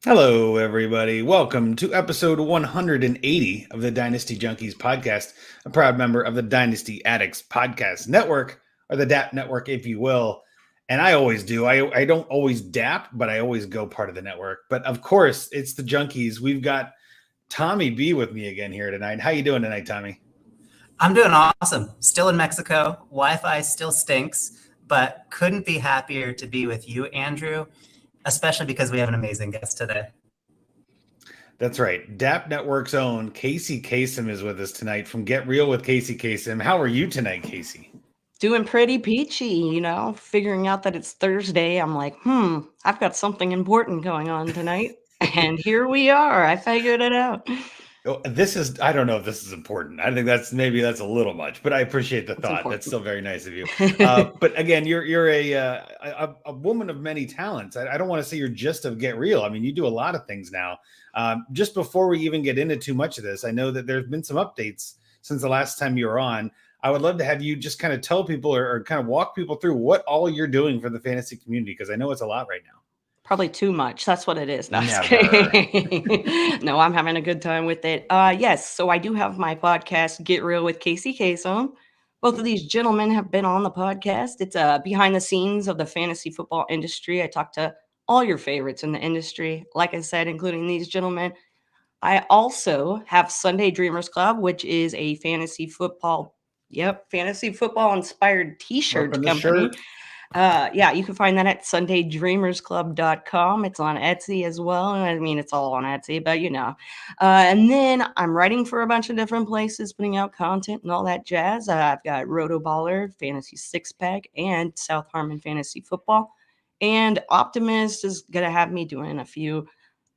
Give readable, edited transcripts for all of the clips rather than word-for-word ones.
Hello, everybody. Welcome to episode 180 of the Dynasty Junkies podcast, a proud member of the Dynasty Addicts Podcast Network, or the DAP Network, if you will. And I always do. I don't always DAP, but I always go part of the network. But of course, it's the Junkies. We've got Tommy B with me again here tonight. How you doing tonight, Tommy? I'm doing awesome. Still in Mexico. Wi-Fi still stinks, but couldn't be happier to be with you, Andrew, especially because we have an amazing guest today. That's right. DAP Network's own Casey Kasem is with us tonight from Get Real with Casey Kasem. How are you tonight, Casey? Doing pretty peachy, figuring out that it's Thursday. I'm like, I've got something important going on tonight. And here we are. I figured it out. I don't know if this is important. I think that's a little much, but I appreciate the thought. That's still very nice of you. But again, you're a woman of many talents. I don't want to say you're just of Get Real. I mean, you do a lot of things now. Just before we even get into too much of this, I know that there's been some updates since the last time you were on. I would love to have you just kind of tell people or kind of walk people through what all you're doing for the fantasy community, because I know it's a lot right now. Probably too much. That's what it is. No, no, I'm having a good time with it. Yes, so I do have my podcast, Get Real with Casey Kasem. Both of these gentlemen have been on the podcast. It's behind the scenes of the fantasy football industry. I talk to all your favorites in the industry, like I said, including these gentlemen. I also have Sunday Dreamers Club, which is a fantasy football inspired t-shirt company. You can find that at sundaydreamersclub.com. It's on Etsy as well. I mean, it's all on Etsy, but and then I'm writing for a bunch of different places, putting out content and all that jazz. I've got Rotoballer, Fantasy Six Pack, and South Harmon Fantasy Football. And Optimist is going to have me doing a few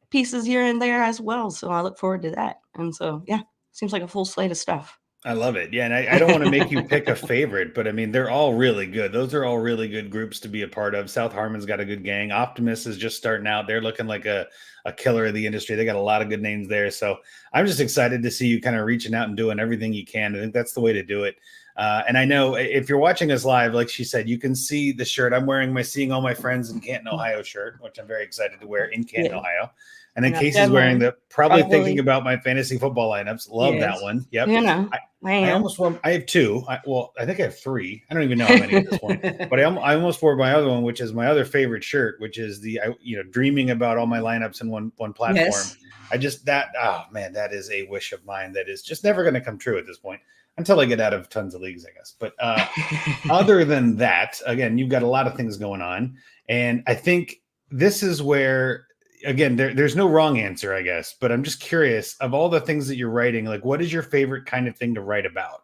pieces here and there as well. So I look forward to that. And so, seems like a full slate of stuff. I love it. Yeah. And I don't want to make you pick a favorite, but I mean, they're all really good. Those are all really good groups to be a part of. South Harmon's got a good gang. Optimus is just starting out. They're looking like a killer of the industry. They got a lot of good names there. So I'm just excited to see you kind of reaching out and doing everything you can. I think that's the way to do it. And I know if you're watching us live, like she said, you can see the shirt. I'm wearing my Seeing All My Friends in Canton, Ohio shirt, which I'm very excited to wear in Canton, Ohio. And then Casey's wearing probably thinking about my fantasy football lineups. Love that one. Yep. I almost wore, I have two. I think I have three. I don't even know how many at this point, but I almost wore my other one, which is my other favorite shirt, which is dreaming about all my lineups in one platform. Yes. That is a wish of mine that is just never going to come true at this point until I get out of tons of leagues, I guess. But other than that, again, you've got a lot of things going on. And I think this is where, again, there's no wrong answer, I guess, but I'm just curious, of all the things that you're writing, like, what is your favorite kind of thing to write about?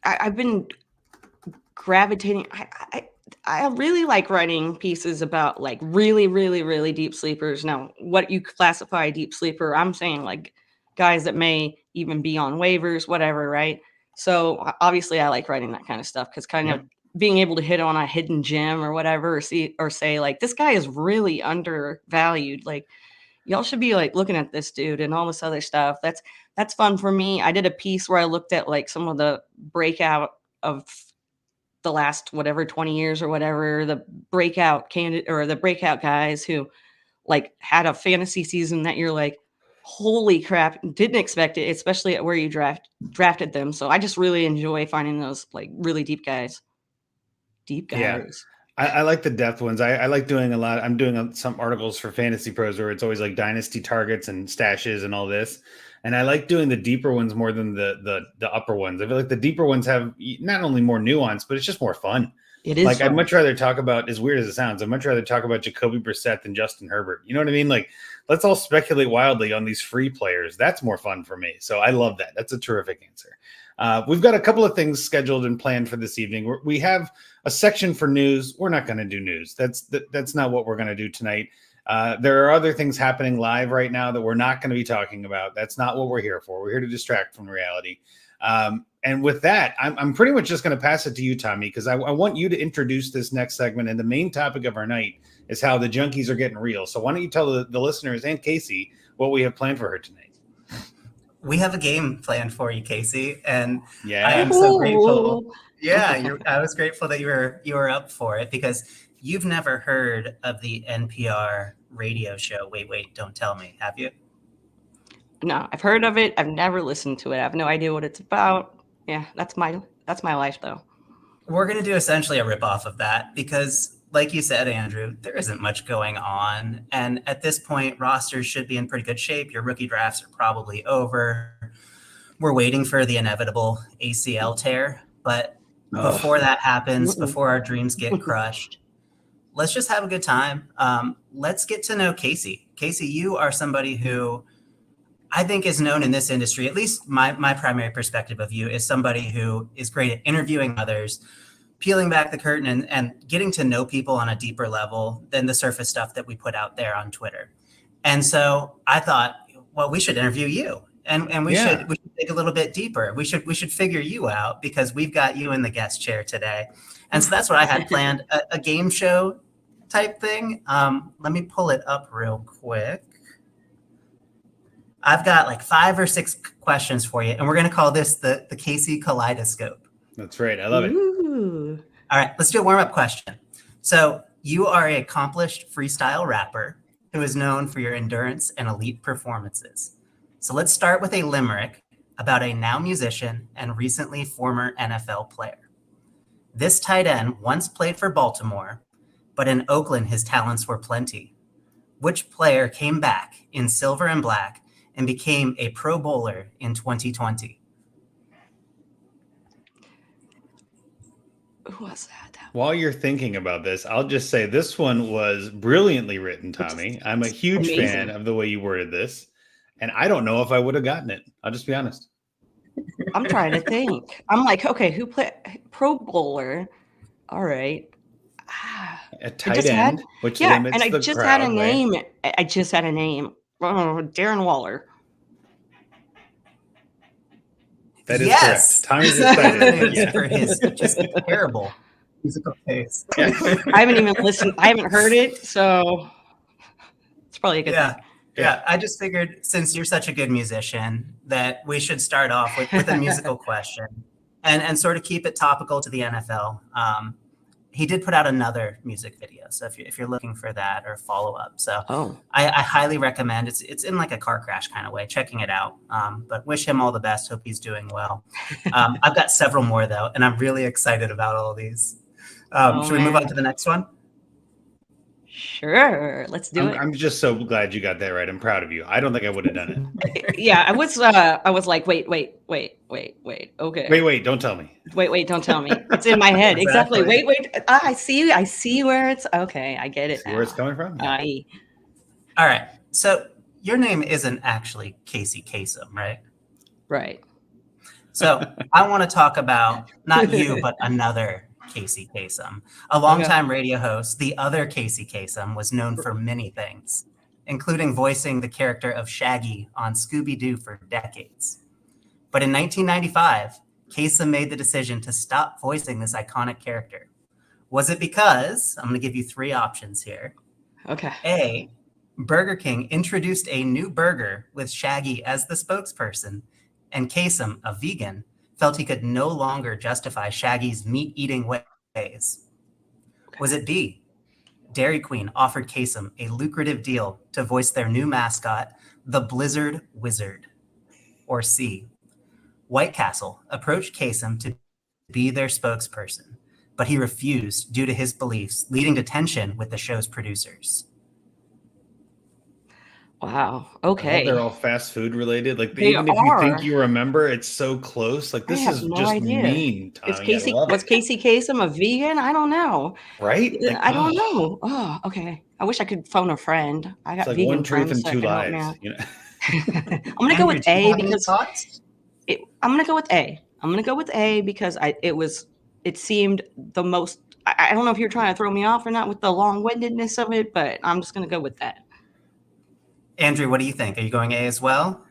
I've been gravitating. I really like writing pieces about like really, really, really deep sleepers. Now, what you classify a deep sleeper, I'm saying like guys that may even be on waivers, whatever, right? So obviously I like writing that kind of stuff because of being able to hit on a hidden gem or whatever, or say like, this guy is really undervalued. Like, y'all should be like looking at this dude and all this other stuff. That's fun for me. I did a piece where I looked at like some of the breakout of the last 20 years or whatever, the breakout candidate or the breakout guys who like had a fantasy season that you're like, holy crap, didn't expect it, especially at where you drafted them. So I just really enjoy finding those like really deep guys. Yeah. I like the depth ones. I like doing a lot. I'm doing some articles for Fantasy Pros where it's always like dynasty targets and stashes and all this. And I like doing the deeper ones more than the upper ones. I feel like the deeper ones have not only more nuance, but it's just more fun. It is like fun. I'd much rather talk about, as weird as it sounds, I'd much rather talk about Jacoby Brissett than Justin Herbert. You know what I mean? Like, let's all speculate wildly on these free players. That's more fun for me. So I love that. That's a terrific answer. We've got a couple of things scheduled and planned for this evening. We have a section for news. We're not going to do news. That's not what we're going to do tonight. There are other things happening live right now that we're not going to be talking about. That's not what we're here for. We're here to distract from reality. And with that, I'm pretty much just going to pass it to you, Tommy, because I want you to introduce this next segment. And the main topic of our night is how the Junkies are getting real. So why don't you tell the listeners and Casey what we have planned for her tonight? We have a game planned for you, Casey, and yeah. I am so grateful. Yeah, I was grateful that you were up for it because you've never heard of the NPR radio show Wait, Don't Tell Me, have you? No, I've heard of it. I've never listened to it. I have no idea what it's about. Yeah, that's my life though. We're going to do essentially a ripoff of that because, like you said, Andrew, there isn't much going on. And at this point, rosters should be in pretty good shape. Your rookie drafts are probably over. We're waiting for the inevitable ACL tear. But before that happens, before our dreams get crushed, let's just have a good time. Let's get to know Casey. Casey, you are somebody who I think is known in this industry, at least my primary perspective of you is somebody who is great at interviewing others, peeling back the curtain and getting to know people on a deeper level than the surface stuff that we put out there on Twitter. And so I thought, well, we should interview you and we should dig a little bit deeper. We should figure you out because we've got you in the guest chair today. And so that's what I had planned, a game show type thing. Let me pull it up real quick. I've got like 5 or 6 questions for you, and we're going to call this the Casey Kaleidoscope. That's right. I love it. Ooh. All right, let's do a warm-up question. So you are an accomplished freestyle rapper who is known for your endurance and elite performances. So let's start with a limerick about a now musician and recently former NFL player. This tight end once played for Baltimore, but in Oakland his talents were plenty. Which player came back in silver and black and became a Pro Bowler in 2020? Who was that? While you're thinking about this, I'll just say this one was brilliantly written, Tommy. I'm a huge fan of the way you worded this, and I don't know if I would have gotten it. I'll just be honest. I'm trying to think. I'm like, okay, who played Pro Bowler? All right. A tight end, which limits and I the just crowd, had a right? name. I just had a name. Oh, Darren Waller. That is Yes. correct. Tommy's excited. Yes. For his just terrible musical taste. Yeah. I haven't even listened. I haven't heard it, so it's probably a good thing. Yeah, I just figured since you're such a good musician that we should start off with a musical question and sort of keep it topical to the NFL. He did put out another music video, so if you're looking for that or follow up, so I highly recommend. It's in like a car crash kind of way, checking it out. But wish him all the best. Hope he's doing well. I've got several more though, and I'm really excited about all these. Should we move on to the next one? Sure, let's do it. I'm just so glad you got that right. I'm proud of you. I don't think I would have done it. Yeah, I was like, wait. Okay. Wait, don't tell me. Wait, don't tell me. It's in my head. Exactly. Wait. I see where it's okay. I get it. See where it's coming from? All right. So your name isn't actually Casey Kasem, right? Right. So I want to talk about not you, but another Casey Kasem, a longtime radio host. The other Casey Kasem was known for many things, including voicing the character of Shaggy on Scooby-Doo for decades. But in 1995, Kasem made the decision to stop voicing this iconic character. Was it because, I'm going to give you 3 options here. Okay. A, Burger King introduced a new burger with Shaggy as the spokesperson, and Kasem, a vegan, felt he could no longer justify Shaggy's meat-eating ways. Was it B, Dairy Queen offered Kasem a lucrative deal to voice their new mascot, the Blizzard Wizard? Or C, White Castle approached Kasem to be their spokesperson, but he refused due to his beliefs, leading to tension with the show's producers? Wow. I hope Okay. they're all fast food related. Like They even if you think are. you remember, it's so close. Like this have is no just idea. mean, Tommy. Is Casey I love was it. Casey Kasem a vegan? I don't know. Right? Like, I don't know. Oh, okay. I wish I could phone a friend. I got It's like vegan one truth friends and that 2 can help me lies. out. You know? I'm gonna go with Andrew, do you A have any because thoughts? I'm gonna go with A. I'm gonna go with A because it seemed the most. I don't know if you're trying to throw me off or not with the long-windedness of it, but I'm just gonna go with that. Andrew, what do you think? Are you going A as well?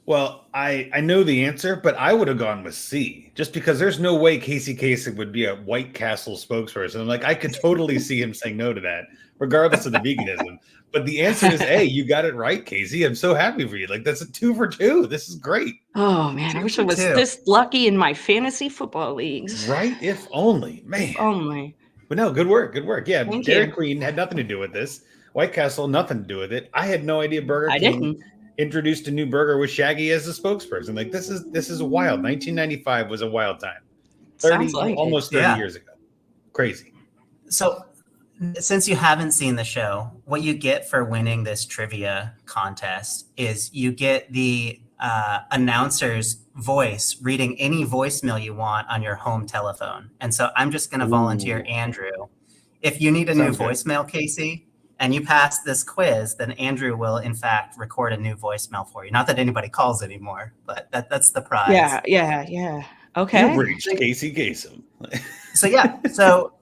Well, I know the answer, but I would have gone with C, just because there's no way Casey Kasem would be a White Castle spokesperson. Like I could totally see him saying no to that, regardless of the veganism. But the answer is A. You got it right, Casey. I'm so happy for you. Like that's a 2 for 2. This is great. Oh man, I 2 wish for I was 2. this lucky in my fantasy football leagues. Right? If only, man. Only. But no, good work. Good work. Yeah. Thank Dairy you. Queen had nothing to do with this. White Castle, nothing to do with it. I had no idea Burger I King didn't. introduced a new burger with Shaggy as a spokesperson. Like this is wild. 1995 was a wild time. Sounds like it. Almost 30 Yeah. years ago. Crazy. So, since you haven't seen the show, what you get for winning this trivia contest is you get the announcer's voice reading any voicemail you want on your home telephone. And so I'm just going to volunteer Ooh. Andrew. If you need a Sounds new good. voicemail, Casey, and you pass this quiz, then Andrew will, in fact, record a new voicemail for you. Not that anybody calls anymore, but that's the prize. Yeah. Okay. You've reached Casey Kasem. So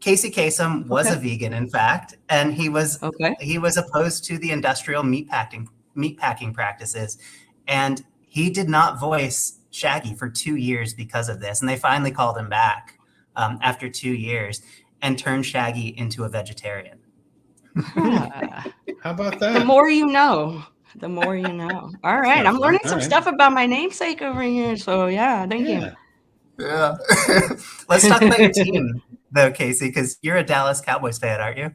Casey Kasem was a vegan, in fact, and he was opposed to the industrial meatpacking practices, and he did not voice Shaggy for 2 years because of this. And they finally called him back after 2 years and turned Shaggy into a vegetarian. How about that? The more you know. The more you know. All right. I'm learning some stuff about my namesake over here. So yeah, thank you. Yeah. Let's talk about your team, though, Casey, because you're a Dallas Cowboys fan, aren't you?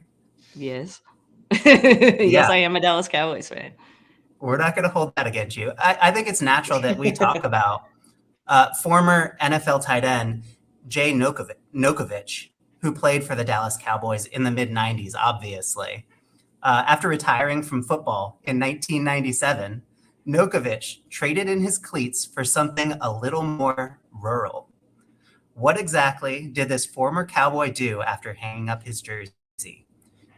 Yes. Yes, I am a Dallas Cowboys fan. We're not going to hold that against you. I think it's natural that we talk about former NFL tight end Jay Nokovich, who played for the Dallas Cowboys in the mid-90s, obviously. After retiring from football in 1997, Nokovich traded in his cleats for something a little more rural. What exactly did this former Cowboy do after hanging up his jersey?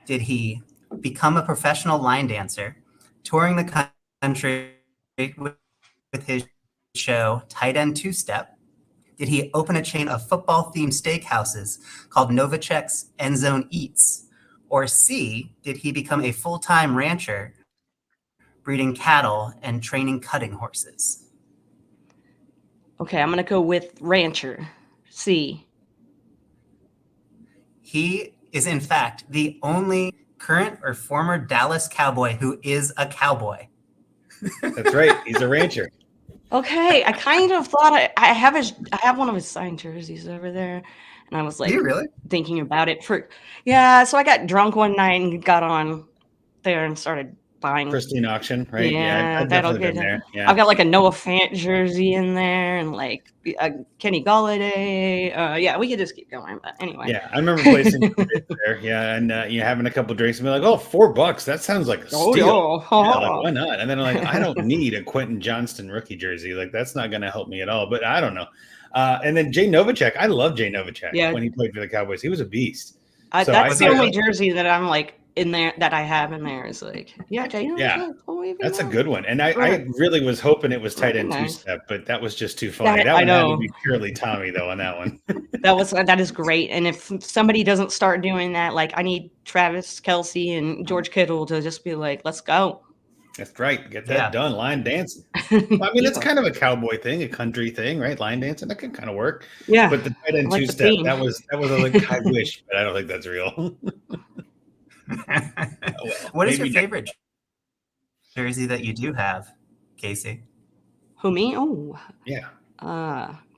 Did he become a professional line dancer, touring the country with his show Tight End Two-Step? Did he open a chain of football-themed steakhouses called Novacek's End Zone Eats? Or C, did he become a full-time rancher, breeding cattle and training cutting horses? Okay, I'm going to go with rancher. C. He is, in fact, the only current or former Dallas Cowboy who is a cowboy. That's right. He's a rancher. Okay, I kind of thought I have one of his signed jerseys over there, and I was like, Do you really? thinking about it so I got drunk one night and got on there and started buying Christine auction, right? Yeah, I've that'll definitely get been it. there. Yeah. I've got like a Noah Fant jersey in there and like a Kenny Golladay. Yeah, we could just keep going, but anyway. Yeah, I remember placing there. Yeah, and you having a couple of drinks and be like, "Oh, $4. That sounds like a steal." Yeah, like why not? And then I'm like, I don't need a Quentin Johnston rookie jersey. Like that's not going to help me at all. But I don't know. And then Jay Novacek, I love Jay Novacek when he played for the Cowboys. He was a beast. That's the only jersey that I'm like in there that I have in there is like, yeah, Jay Novacek. Yeah, that's a good one. And I really was hoping it was tight end two-step, but that was just too funny. That one had to be purely Tommy though on that one. That is great. And if somebody doesn't start doing that, like I need Travis Kelce and George Kittle to just be like, let's go. That's right. Get that done. Line dancing. I mean, it's kind of a cowboy thing, a country thing, right? Line dancing, that can kind of work. Yeah. But the tight end two-step, that was like, I wish, but I don't think that's real. What is your favorite jersey that you do have, Casey? Who, me? Oh. Yeah.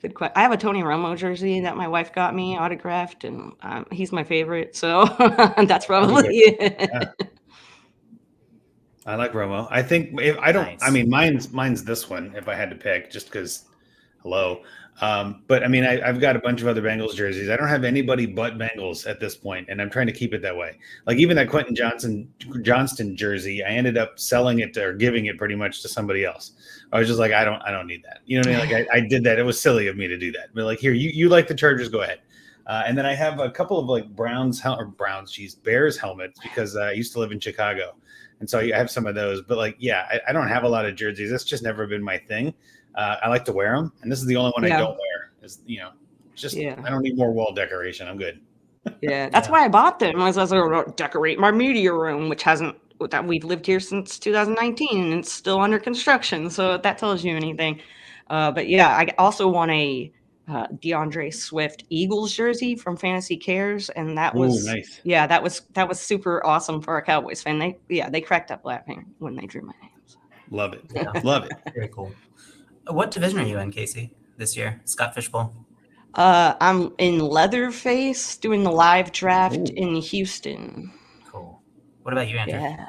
Good question. I have a Tony Romo jersey that my wife got me autographed, and he's my favorite. So that's probably it. Yeah. I like Romo. I think if I don't, nice. I mean, mine's this one. If I had to pick, just because, hello. But I mean, I've got a bunch of other Bengals jerseys. I don't have anybody but Bengals at this point, and I'm trying to keep it that way. Like even that Quentin Johnston jersey, I ended up selling it or giving it pretty much to somebody else. I was just like, I don't need that. You know what I mean? Like I did that. It was silly of me to do that. But like here, you like the Chargers, go ahead. And then I have a couple of like Bears helmets because I used to live in Chicago. And so I have some of those, but like, yeah, I don't have a lot of jerseys. That's just never been my thing. I like to wear them. And this is the only one I don't wear is, I don't need more wall decoration. I'm good. Yeah. That's why I bought them. I was going to decorate my media room, that we've lived here since 2019 and it's still under construction. So if that tells you anything. But yeah, I also won a DeAndre Swift Eagles jersey from Fantasy Cares, and that was nice. Yeah, that was super awesome for a Cowboys fan. They cracked up laughing when they drew my names. Love it. Yeah. Love it. Very cool. What division are you in, Casey, this year? Scott Fishbowl? I'm in Leatherface doing the live draft Ooh. in Houston. Cool. What about you, Andrew? Yeah.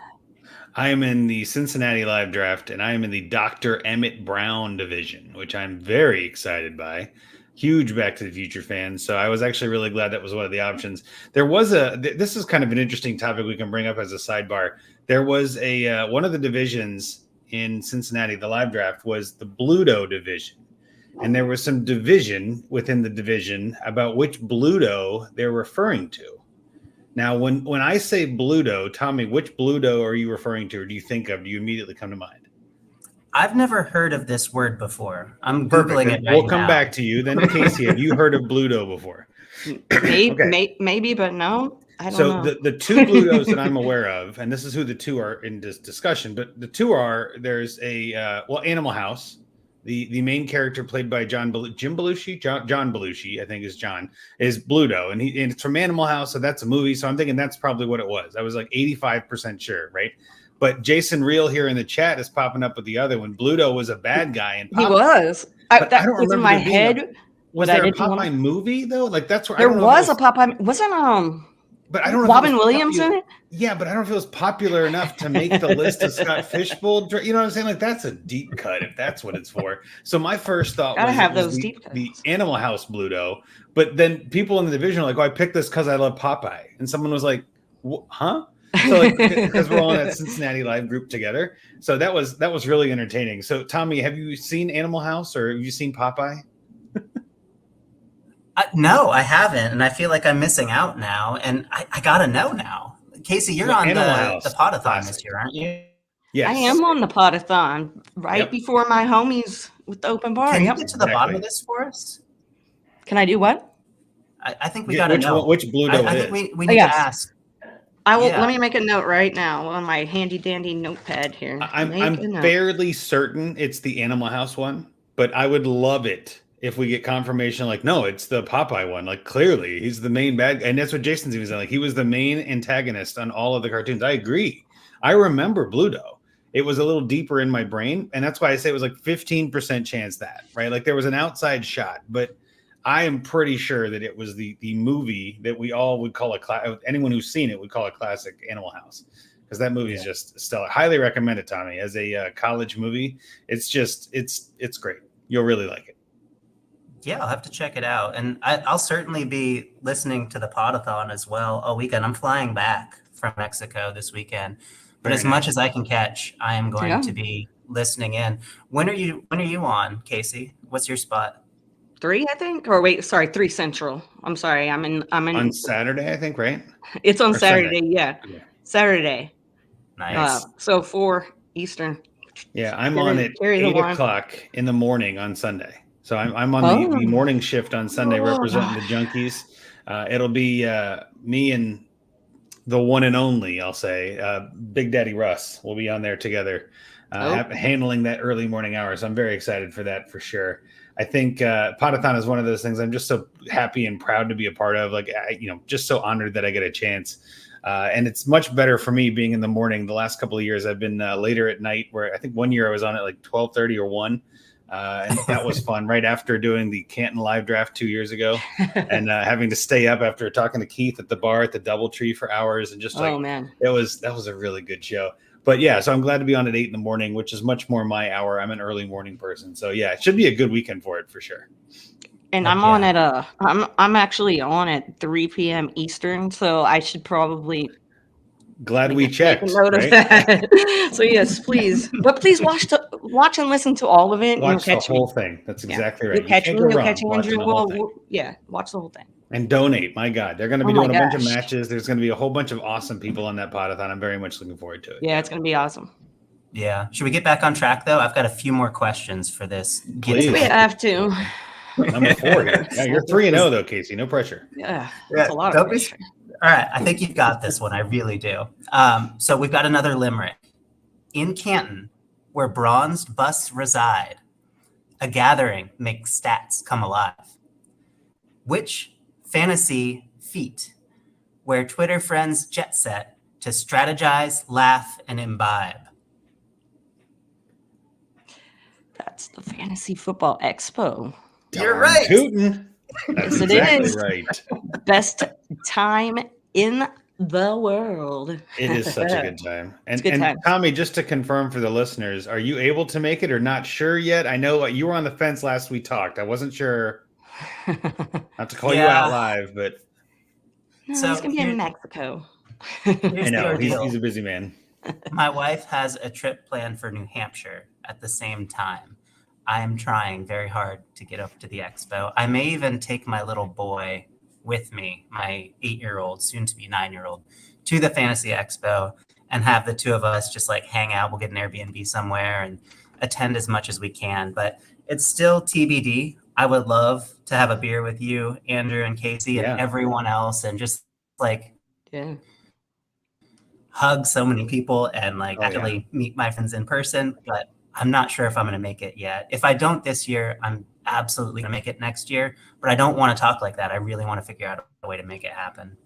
I am in the Cincinnati live draft, and I am in the Dr. Emmett Brown division, which I'm very excited by. Huge Back to the Future fan. So I was actually really glad that was one of the options. There was this is kind of an interesting topic we can bring up as a sidebar. There was one of the divisions in Cincinnati, the live draft was the Bluto division. And there was some division within the division about which Bluto they're referring to. Now, when I say Bluto, Tommy, which Bluto are you referring to, or do you think of? Do you immediately come to mind? I've never heard of this word before. I'm Perfect. Googling it right now. We'll come back to you. Then, Casey, have you heard of Bluto before? Maybe, but no. I don't know. The two Blutos that I'm aware of, and this is who the two are in this discussion, but the two are, there's Animal House. The main character played by John Belushi, I think is Bluto, and it's from Animal House, so that's a movie. So I'm thinking that's probably what it was. I was like 85% sure, right? But Jason Reel here in the chat is popping up with the other one. Bluto was a bad guy, and He was. That I don't was in remember my there being head. Was there a Popeye movie though? Like that's where there was a Popeye. Wasn't but I don't know. Robin Williams in it? Yeah, but I don't know if it was popular enough to make the list of Scott Fishbowl. You know what I'm saying? Like that's a deep cut if that's what it's for. So my first thought was deep cuts. The Animal House Bluto, but then people in the division are like, "Oh, I picked this because I love Popeye," and someone was like, "Huh?" So like because we're all in that Cincinnati live group together. So that was really entertaining. So Tommy, have you seen Animal House or have you seen Popeye? No, I haven't, and I feel like I'm missing out now, and I gotta know now. Casey, you're on the Podathon this year, aren't you? Yes. I am on the Podathon before my homies with the open bar. Can you get to the bottom of this for us? Can I do what? I think we gotta know. Which Bluto I think we need to ask. I will. Yeah. Let me make a note right now on my handy dandy notepad here. I'm fairly certain it's the Animal House one, but I would love it if we get confirmation like, no, it's the Popeye one. Like clearly he's the main bad guy. And that's what Jason's even saying. Like he was the main antagonist on all of the cartoons. I agree. I remember Bluto. It was a little deeper in my brain. And that's why I say it was like 15% chance that, right? Like there was an outside shot, but I am pretty sure that it was the movie that we all would call anyone who's seen it would call a classic, Animal House. Because that movie is just stellar. Highly recommend it, Tommy, as a college movie. It's great. You'll really like it. Yeah, I'll have to check it out. And I'll certainly be listening to the Podathon as well all weekend. I'm flying back from Mexico this weekend. But as much as I can catch, I am going to be listening in. When are you on, Casey? What's your spot? 3, I think. Or wait, sorry, 3 Central. I'm sorry. I'm in on Saturday, I think, right? It's on Saturday, yeah. Saturday. Nice. So 4 Eastern. Yeah, I'm on at 8 o'clock in the morning on Sunday. So I'm on the morning shift on Sunday representing the Junkies. It'll be me and the one and only, I'll say, Big Daddy Russ. We'll be on there together, handling that early morning hour. So I'm very excited for that for sure. I think Podathon is one of those things I'm just so happy and proud to be a part of. Like, just so honored that I get a chance. And it's much better for me being in the morning. The last couple of years I've been later at night, where I think one year I was on at like 12:30 or 1. And that was fun right after doing the Canton live draft 2 years ago and having to stay up after talking to Keith at the bar at the DoubleTree for hours and just that was a really good show. But yeah, so I'm glad to be on at 8 in the morning, which is much more my hour. I'm an early morning person. So yeah, it should be a good weekend for it for sure. And I'm on at I'm actually on at 3 p.m. Eastern, so I should probably glad we checked. Make a note of that. So yes, please. But please watch and listen to all of it. Watch the whole thing. That's exactly right. You'll catch me. You'll catch Andrew. Watch the whole thing. And donate. My God, they're going to be doing a bunch of matches. There's going to be a whole bunch of awesome people on that Podathon. I'm very much looking forward to it. Yeah, it's going to be awesome. Yeah. Should we get back on track though? I've got a few more questions for this. Please. We have to. Number 4 here. Yeah, you're 3-0 though, Casey. No pressure. Yeah, that's a lot of pressure. All right, I think you've got this one. I really do. So we've got another limerick. In Canton, where bronzed busts reside, a gathering makes stats come alive. Which fantasy feat, where Twitter friends jet set to strategize, laugh, and imbibe? That's the Fantasy Football Expo. You're right. Tootin'. That's Yes, it exactly is. right. Best time in the world. It is such a good time. It's And a good time. Tommy, just to confirm for the listeners, are you able to make it or not sure yet? I know you were on the fence last we talked. I wasn't sure not to call you out Yeah. live, but No, he's So gonna be in Mexico. I here's the know he's ordeal. a busy man. My wife has a trip planned for New Hampshire at the same time. I am trying very hard to get up to the expo. I may even take my little boy with me, my 8-year-old, soon to be 9-year-old, to the Fantasy Expo and have the two of us just like hang out. We'll get an Airbnb somewhere and attend as much as we can. But it's still TBD. I would love to have a beer with you, Andrew and Casey, and Yeah. everyone else, and just like Yeah. hug so many people and like Oh, yeah. actually meet my friends in person, but I'm not sure if I'm going to make it yet. If I don't this year, I'm absolutely going to make it next year, but I don't want to talk like that. I really want to figure out a way to make it happen.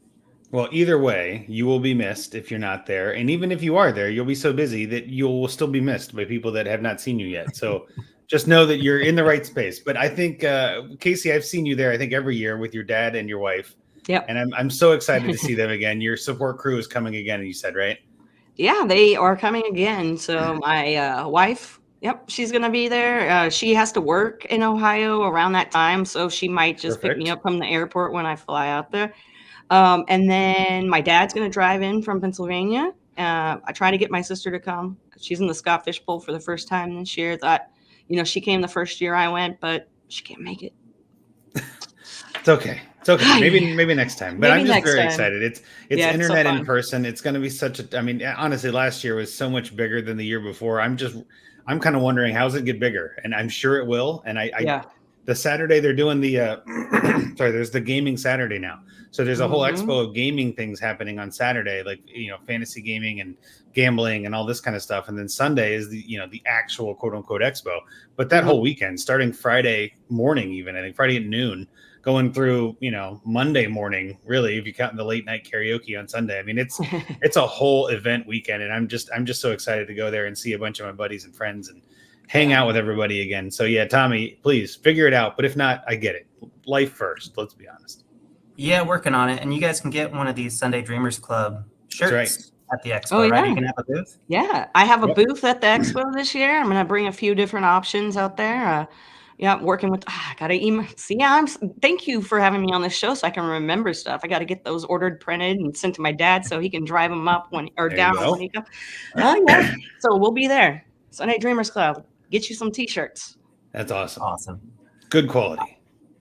Well, either way, you will be missed if you're not there. And even if you are there, you'll be so busy that you'll still be missed by people that have not seen you yet. So just know that you're in the right space. But I think, Casey, I've seen you there, I think every year with your dad and your wife. Yep. And I'm so excited to see them again. Your support crew is coming again, you said, right? Yeah, they are coming again. So my wife, yep, she's gonna be there. She has to work in Ohio around that time, so she might just pick me Perfect. up from the airport when I fly out there. And then my dad's gonna drive in from Pennsylvania. I try to get my sister to come. She's in the Scott Fish Bowl for the first time this year. Thought, she came the first year I went, but she can't make it. It's okay. It's okay. Maybe next time. But Maybe I'm just next very time. excited. It's Yeah, it's so internet in fun. person. It's going to be such a. I mean, honestly, last year was so much bigger than the year before. I'm kind of wondering how's it get bigger, and I'm sure it will. And Yeah. the Saturday they're doing the sorry, there's the gaming Saturday now. So there's a whole Mhm. expo of gaming things happening on Saturday, like fantasy gaming and gambling and all this kind of stuff. And then Sunday is the actual quote unquote expo. But that Mhm. whole weekend, starting Friday morning, even I think Friday at noon, going through Monday morning, really, if you count the late night karaoke on Sunday. I mean, it's a whole event weekend, and I'm just so excited to go there and see a bunch of my buddies and friends and hang out with everybody again. So yeah, Tommy, please figure it out. But if not, I get it. Life first. Let's be honest. Yeah, working on it. And you guys can get one of these Sunday Dreamers Club shirts That's at the expo, Oh, right? yeah. You can have a booth. Yeah, I have a Yep. booth at the expo this year. I'm gonna bring a few different options out there. Yeah, working with. I gotta email. See, thank you for having me on this show, so I can remember stuff. I got to get those ordered, printed, and sent to my dad so he can drive them up There you down go. when he comes. Oh yeah, so we'll be there. Sunday Dreamers Club. Get you some T-shirts. That's awesome. Awesome. Good quality.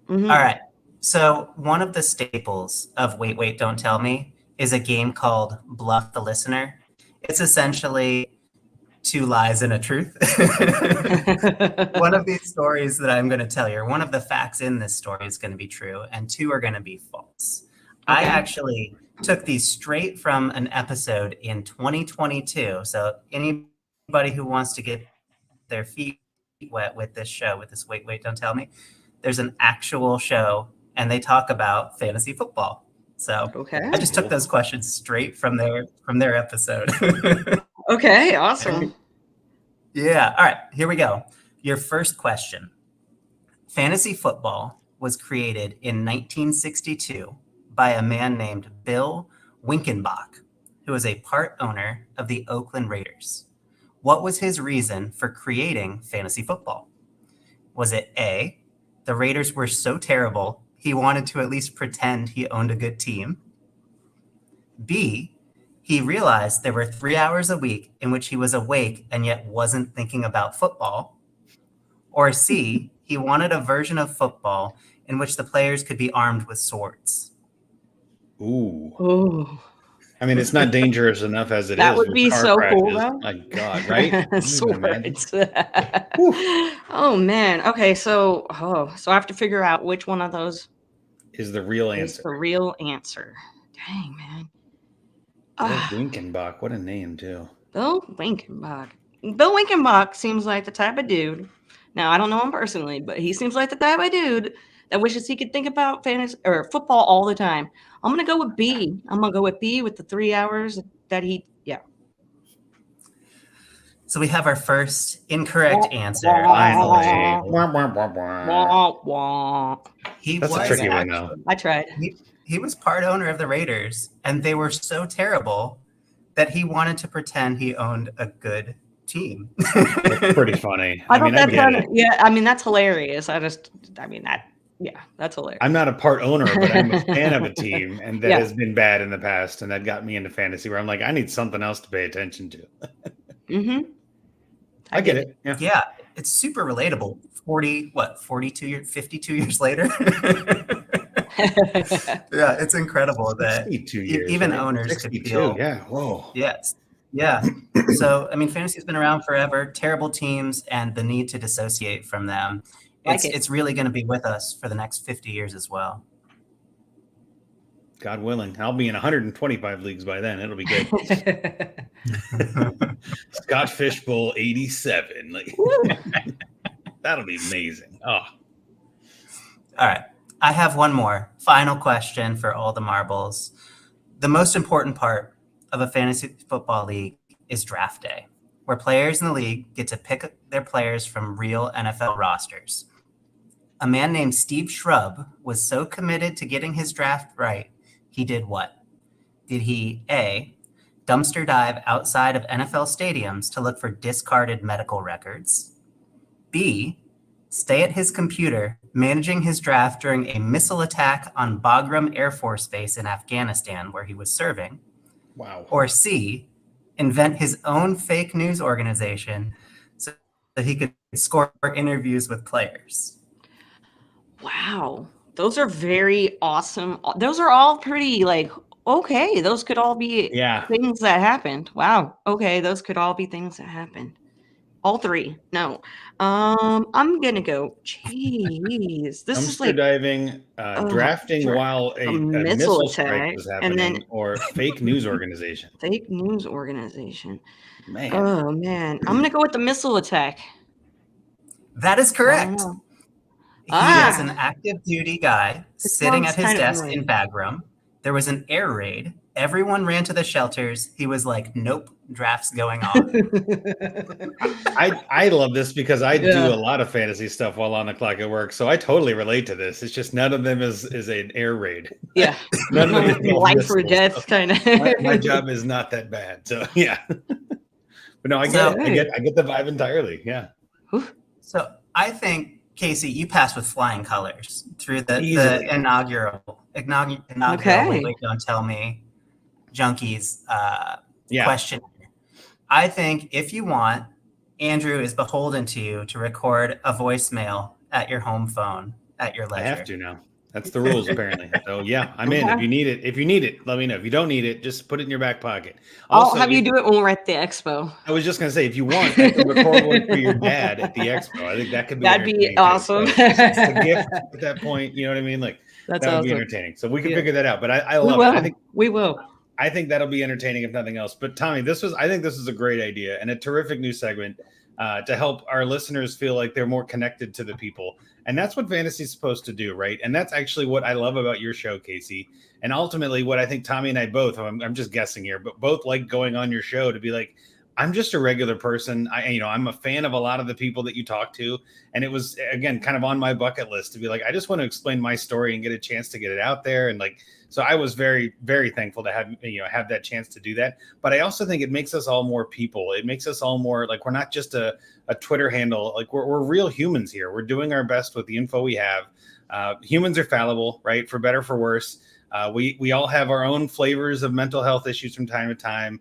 Mhm. All right. So one of the staples of Wait, Wait, Don't Tell Me is a game called Bluff the Listener. It's essentially 2 lies and a truth. One of these stories that I'm going to tell you, one of the facts in this story is going to be true, and 2 are going to be false. I Okay. actually took these straight from an episode in 2022. So anybody who wants to get their feet wet with this show, with this Wait, Wait, Don't Tell Me, there's an actual show, and they talk about fantasy football. So Okay. I just took those questions straight from their episode. Okay. Awesome. Yeah. All right. Here we go. Your first question. Fantasy football was created in 1962 by a man named Bill Winkenbach, who was a part owner of the Oakland Raiders. What was his reason for creating fantasy football? Was it A, the Raiders were so terrible, he wanted to at least pretend he owned a good team? B, he realized there were 3 hours a week in which he was awake and yet wasn't thinking about football? Or C, he wanted a version of football in which the players could be armed with swords? Ooh. Oh, I mean, it's not dangerous enough as it is. that would with be car so cool, crashes. though. My God, right? Can you even imagine? Swords. Oh man. Okay, so I have to figure out which one of those Is the real is answer. the real answer. Dang, man. Bill Ah, Winkenbach, what a name too. Bill Winkenbach. Bill Winkenbach seems like the type of dude. Now I don't know him personally, but he seems like the type of dude that wishes he could think about fantasy or football all the time. I'm gonna go with B. I'm gonna go with B with the 3 hours that he. Yeah. So we have our first incorrect answer. Finally. Wah, wah. That's a tricky one, though. I tried. He was part owner of the Raiders, and they were so terrible that he wanted to pretend he owned a good team. It's pretty funny. I mean, I get it. Yeah, I mean, that's hilarious. That's hilarious. I'm not a part owner, but I'm a fan of a team, and that Yeah. has been bad in the past, and that got me into fantasy where I'm like, I need something else to pay attention to. Mm-hmm. I get it. Yeah. Yeah, it's super relatable. 52 years later. Yeah, it's incredible that 62 years, even right? owners could 62, feel. yeah. Whoa. Yes. Yeah. So, I mean, fantasy's been around forever. Terrible teams and the need to dissociate from them. It's really going to be with us for the next 50 years as well. God willing. I'll be in 125 leagues by then. It'll be good. Scott Fishbowl 87. Like, that'll be amazing. Oh. All right. I have one more final question for all the marbles. The most important part of a fantasy football league is draft day, where players in the league get to pick their players from real NFL rosters. A man named Steve Shrub was so committed to getting his draft right, he did what? Did he A, dumpster dive outside of NFL stadiums to look for discarded medical records? B, stay at his computer managing his draft during a missile attack on Bagram Air Force Base in Afghanistan where he was serving? Wow. Or C, invent his own fake news organization so that he could score interviews with players? Wow. Those are very awesome. Those are all pretty okay. Those could all be things that happened. Wow. Okay. Those could all be things that happened. All three. No. I'm going to go. Jeez. This is dumpster diving, drafting while a missile strike was happening, and then, or fake news organization. Fake news organization. Man. Oh, man. I'm going to go with the missile attack. That is correct. He is an active duty guy sitting at his desk in Bagram. There was an air raid. Everyone ran to the shelters. He was like, nope, draft's going on. I love this because I do a lot of fantasy stuff while on the clock at work. So I totally relate to this. It's just none of them is an air raid. Yeah. None of them life or death kind of. My job is not that bad. So yeah. But no, I get it. I get the vibe entirely. Yeah. So I think, Casey, you passed with flying colors through the inaugural Okay. Wait, don't tell me Junkies question. I think if you want, Andrew is beholden to you to record a voicemail at your home phone at your leisure. I have to now. That's the rules, apparently. So yeah, I'm in. If you need it, let me know. If you don't need it, just put it in your back pocket. Also, I'll have you do it when we're at the expo. I was just gonna say, if you want, I can record one for your dad at the expo. I think that could be awesome. So it's a gift at that point. You know what I mean? Like that would be entertaining. So we can figure that out. But I love it. I think we will. I think that'll be entertaining if nothing else. But Tommy, I think this is a great idea and a terrific new segment to help our listeners feel like they're more connected to the people. And that's what fantasy is supposed to do, right? And that's actually what I love about your show, Casey. And ultimately what I think Tommy and I both, I'm just guessing here, but both like going on your show to be like, I'm just a regular person. I'm a fan of a lot of the people that you talk to. And it was, again, kind of on my bucket list to be like, I just want to explain my story and get a chance to get it out there. And so I was very, very thankful to have that chance to do that. But I also think it makes us all more people. It makes us all more like, we're not just a Twitter handle. Like we're real humans here. We're doing our best with the info we have. Humans are fallible, right? For better, for worse. We all have our own flavors of mental health issues from time to time.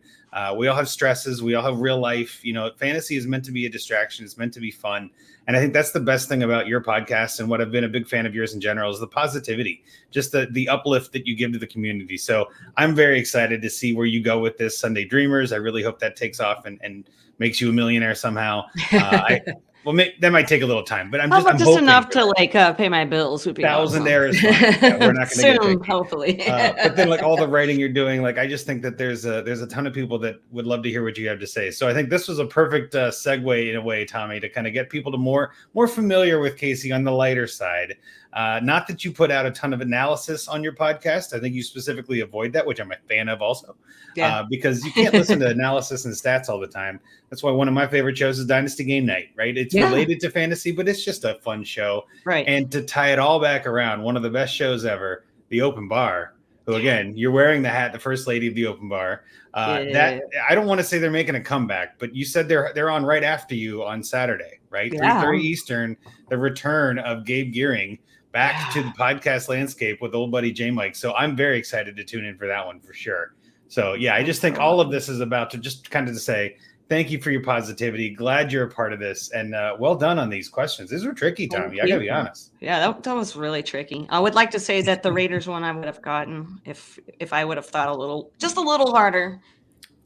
We all have stresses. We all have real life. Fantasy is meant to be a distraction. It's meant to be fun. And I think that's the best thing about your podcast and what I've been a big fan of yours in general is the positivity, just the uplift that you give to the community. So I'm very excited to see where you go with this Sunday Dreamers. I really hope that takes off and makes you a millionaire somehow. That might take a little time, but I'm just enough to pay my bills would be thousandaire awesome. Is fine. Yeah, we're not going to soon, hopefully. But then all the writing you're doing, I just think that there's a ton of people that would love to hear what you have to say. So I think this was a perfect segue in a way, Tommy, to kind of get people to more familiar with Casey on the lighter side. Not that you put out a ton of analysis on your podcast. I think you specifically avoid that, which I'm a fan of also. Because you can't listen to analysis and stats all the time. That's why one of my favorite shows is Dynasty Game Night, right? It's related to fantasy, but it's just a fun show. Right. And to tie it all back around, one of the best shows ever, The Open Bar, who again, you're wearing the hat, the first lady of The Open Bar. That I don't want to say they're making a comeback, but you said they're on right after you on Saturday, right? 3:30 Eastern, the return of Gabe Gearing back to the podcast landscape with old buddy J Mike. So I'm very excited to tune in for that one for sure. So yeah, I just think all of this is about to just kind of to say thank you for your positivity. Glad you're a part of this, and well done on these questions. These were tricky, Tommy. I gotta be honest. Yeah, that was really tricky. I would like to say that the Raiders one I would have gotten if I would have thought just a little harder.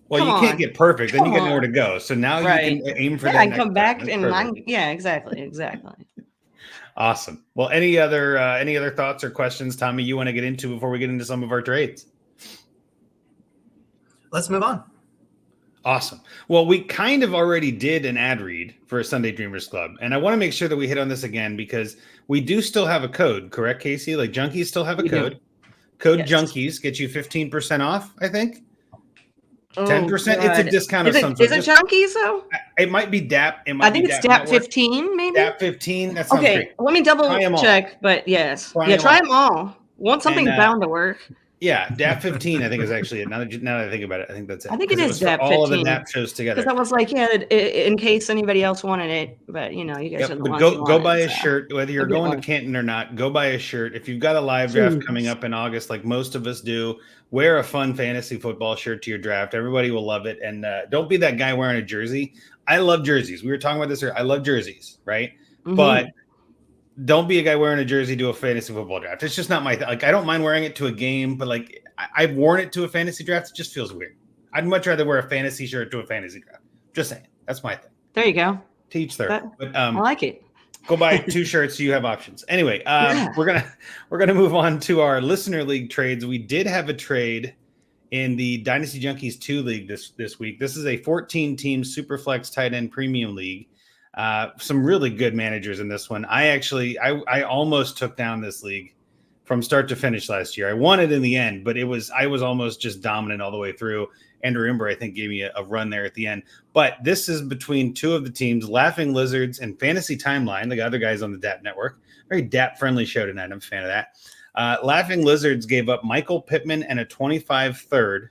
Well, you can't get perfect, then you get nowhere to go. So now you can aim for that. I come back and exactly. Awesome. Well, any other thoughts or questions, Tommy, you want to get into before we get into some of our trades? Let's move on. Awesome. Well, we kind of already did an ad read for Sunday Dreamers Club, and I want to make sure that we hit on this again because we do still have a code, correct, Casey? Like Junkies still have a code. Code Junkies gets you 15% off, I think. 10%. It's a discount of some sort. Is it Junkies though? It might be DAP. I think it's DAP 15, maybe. DAP 15. That sounds great. Let me double check. But yes, try them all. Want something bound to work. Yeah, DAP 15, I think is actually it. Now that I think about it, I think that's it. I think it is DAP 15. All of the DAP shows together. Because I was like, in case anybody else wanted it, but you guys are the ones go buy a shirt, whether you're going to Canton or not. Go buy a shirt. If you've got a live draft coming up in August, like most of us do, wear a fun fantasy football shirt to your draft. Everybody will love it, and don't be that guy wearing a jersey. I love jerseys. We were talking about this earlier. I love jerseys, right? Mm-hmm. But don't be a guy wearing a jersey to a fantasy football draft. It's just not my thing. Like, I don't mind wearing it to a game, but like I've worn it to a fantasy draft. It just feels weird. I'd much rather wear a fantasy shirt to a fantasy draft. Just saying. That's my thing. There you go. Teach their. But I like it. Go buy 2 shirts so you have options. Anyway, we're gonna move on to our listener league trades. We did have a trade in the Dynasty Junkies 2 league this week. This is a 14-team Superflex tight end premium league. Some really good managers in this one. I almost took down this league from start to finish last year. I won it in the end, but I was almost just dominant all the way through. Andrew Imber, I think, gave me a run there at the end. But this is between 2 of the teams, Laughing Lizards and Fantasy Timeline, the other guys on the DAP network. Very DAP-friendly show tonight. I'm a fan of that. Laughing Lizards gave up Michael Pittman and a 25 third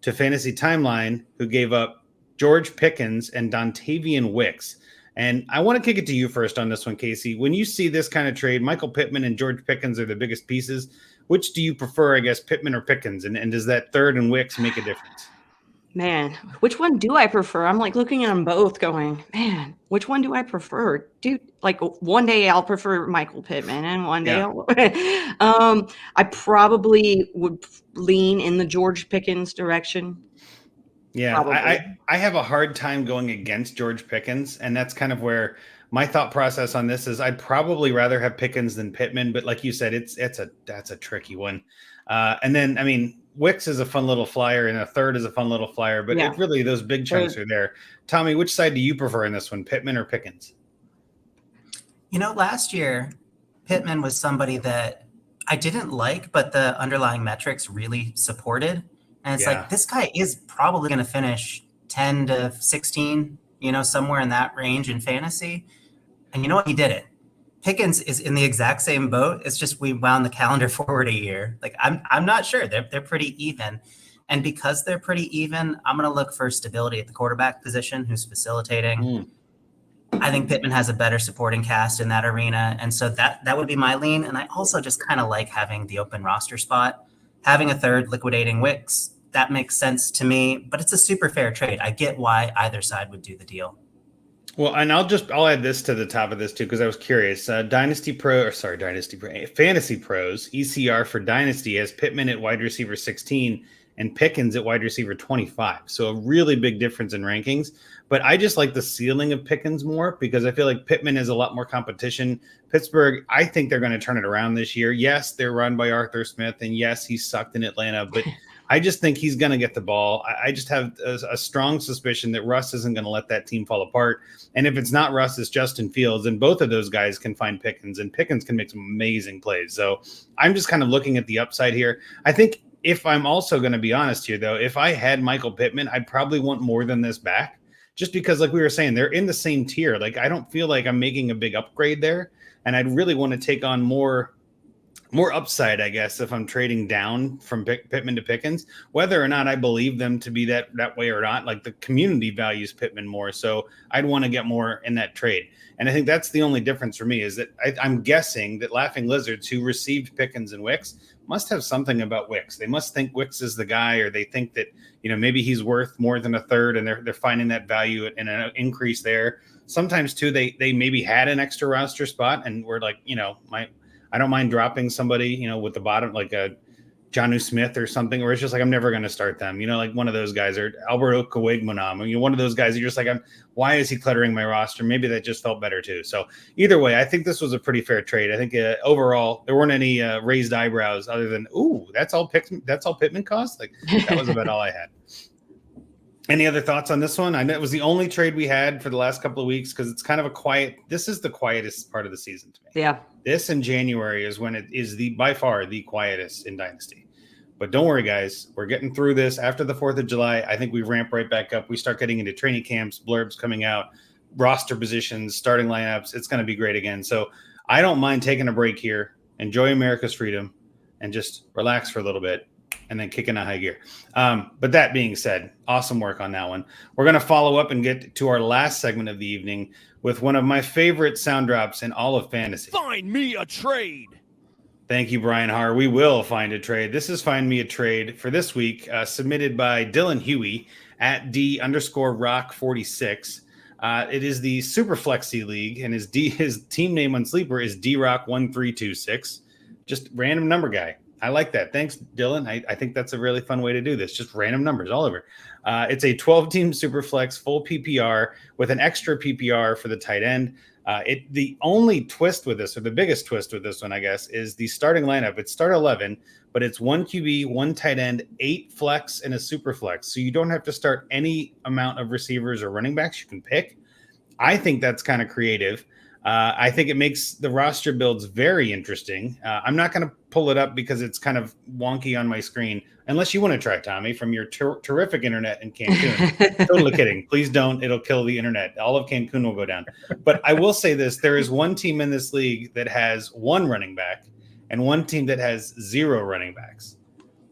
to Fantasy Timeline, who gave up George Pickens and Dontavian Wicks. And I want to kick it to you first on this one, Casey. When you see this kind of trade, Michael Pittman and George Pickens are the biggest pieces. Which do you prefer, I guess, Pittman or Pickens? And does that third and Wicks make a difference? Man, which one do I prefer? I'm like looking at them both going, man, which one do I prefer? Dude, like one day I'll prefer Michael Pittman and one day I probably would lean in the George Pickens direction. Yeah, I have a hard time going against George Pickens, and that's kind of where my thought process on this is I'd probably rather have Pickens than Pittman, but like you said, that's a tricky one. And then, I mean, Wicks is a fun little flyer, and a third is a fun little flyer, but it really, those big chunks are there. Tommy, which side do you prefer in this one, Pittman or Pickens? Last year, Pittman was somebody that I didn't like, but the underlying metrics really supported. And it's like, this guy is probably going to finish 10 to 16, somewhere in that range in fantasy. And you know what? He did it. Pickens is in the exact same boat. It's just we wound the calendar forward a year. Like, I'm not sure. They're pretty even. And because they're pretty even, I'm going to look for stability at the quarterback position, who's facilitating. I think Pittman has a better supporting cast in that arena. And so that would be my lean. And I also just kind of like having the open roster spot. Having a third, liquidating Wicks, that makes sense to me, but it's a super fair trade. I get why either side would do the deal. Well, and I'll add this to the top of this too, because I was curious. Fantasy Pros, ECR for Dynasty has Pittman at wide receiver 16 and Pickens at wide receiver 25. So a really big difference in rankings. But I just like the ceiling of Pickens more because I feel like Pittman has a lot more competition. Pittsburgh, I think they're going to turn it around this year. Yes, they're run by Arthur Smith, and yes, he sucked in Atlanta, but I just think he's going to get the ball. I just have a strong suspicion that Russ isn't going to let that team fall apart. And if it's not Russ, it's Justin Fields. And both of those guys can find Pickens, and Pickens can make some amazing plays. So I'm just kind of looking at the upside here. I think if I'm also going to be honest here, though, if I had Michael Pittman, I'd probably want more than this back. Just because, like we were saying, they're in the same tier. Like, I don't feel like I'm making a big upgrade there. And I'd really want to take on more upside, I guess, if I'm trading down from Pittman to Pickens. Whether or not I believe them to be that way or not, like, the community values Pittman more. So I'd want to get more in that trade. And I think that's the only difference for me, is that I'm guessing that Laughing Lizards, who received Pickens and Wicks, must have something about Wicks. They must think Wicks is the guy, or they think that, maybe he's worth more than a third, and they're finding that value in an increase there. Sometimes too, they maybe had an extra roster spot and were like, I don't mind dropping somebody, with the bottom, like a Jonnu Smith or something, where it's just like, I'm never going to start them, like one of those guys, or Alberto Kawigmanam, one of those guys, you're just like, why is he cluttering my roster? Maybe that just felt better too. So either way, I think this was a pretty fair trade. I think overall there weren't any raised eyebrows other than, ooh, that's all Pittman cost. Like, that was about all I had. Any other thoughts on this one? I know it was the only trade we had for the last couple of weeks, because it's kind of this is the quietest part of the season to me. Yeah. This in January is when it is by far the quietest in Dynasty. But don't worry, guys. We're getting through this. After the 4th of July, I think we ramp right back up. We start getting into training camps, blurbs coming out, roster positions, starting lineups. It's going to be great again. So I don't mind taking a break here, enjoy America's freedom, and just relax for a little bit, and then kick in a high gear. But that being said, awesome work on that one. We're going to follow up and get to our last segment of the evening with one of my favorite sound drops in all of fantasy. Find me a trade. Thank you, Brian Haar. We will find a trade. This is Find Me a Trade for this week, submitted by Dylan Huey at D_Rock46. It is the Super Flexi League, and his team name on Sleeper is DRock1326. Just random number guy. I like that. Thanks, Dylan. I think that's a really fun way to do this. Just random numbers all over. It's a 12-team Superflex, full PPR with an extra PPR for the tight end. The only twist with this, or the biggest twist with this one, I guess, is the starting lineup. It's start 11, but it's 1 QB, 1 tight end, 8 flex, and a Superflex. So you don't have to start any amount of receivers or running backs you can pick. I think that's kind of creative. I think it makes the roster builds very interesting. I'm not going to pull it up because it's kind of wonky on my screen, unless you want to try, Tommy, from your terrific internet in Cancun. Totally kidding. Please don't. It'll kill the internet. All of Cancun will go down. But I will say this. There is one team in this league that has 1 running back and one team that has 0 running backs.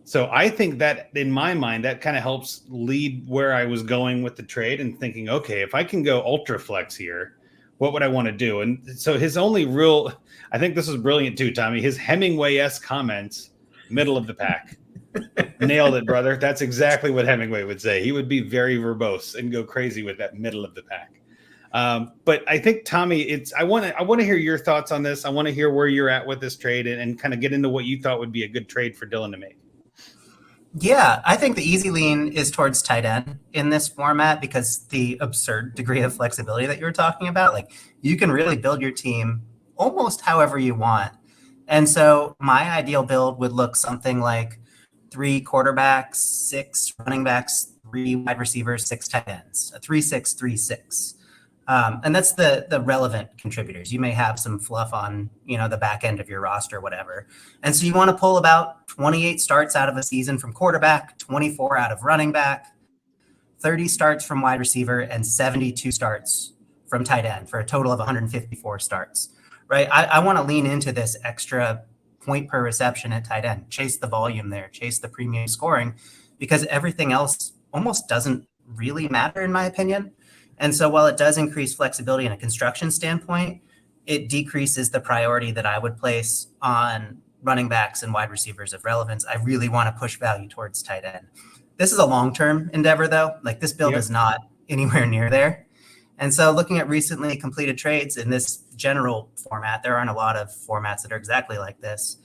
So I think that, in my mind, that kind of helps lead where I was going with the trade and thinking, okay, if I can go ultra flex here, what would I want to do? And so his only real, I think this is brilliant too, Tommy, his Hemingway-esque comments, middle of the pack. Nailed it, brother. That's exactly what Hemingway would say. He would be very verbose and go crazy with that middle of the pack. But I think, Tommy, I want to hear your thoughts on this. I want to hear where you're at with this trade and kind of get into what you thought would be a good trade for Dylan to make. Yeah, I think the easy lean is towards tight end in this format, because the absurd degree of flexibility that you were talking about, like, you can really build your team almost however you want. And so my ideal build would look something like 3 quarterbacks, 6 running backs, 3 wide receivers, 6 tight ends, a 3-6-3-6. And that's the relevant contributors. You may have some fluff on, the back end of your roster, whatever. And so you want to pull about 28 starts out of a season from quarterback, 24 out of running back, 30 starts from wide receiver, and 72 starts from tight end for a total of 154 starts, right? I want to lean into this extra point per reception at tight end, chase the volume there, chase the premium scoring, because everything else almost doesn't really matter, in my opinion. And so while it does increase flexibility in a construction standpoint, it decreases the priority that I would place on running backs and wide receivers of relevance. I really want to push value towards tight end. This is a long-term endeavor, though. Like, this build is not anywhere near there. And so looking at recently completed trades in this general format, there aren't a lot of formats that are exactly like this.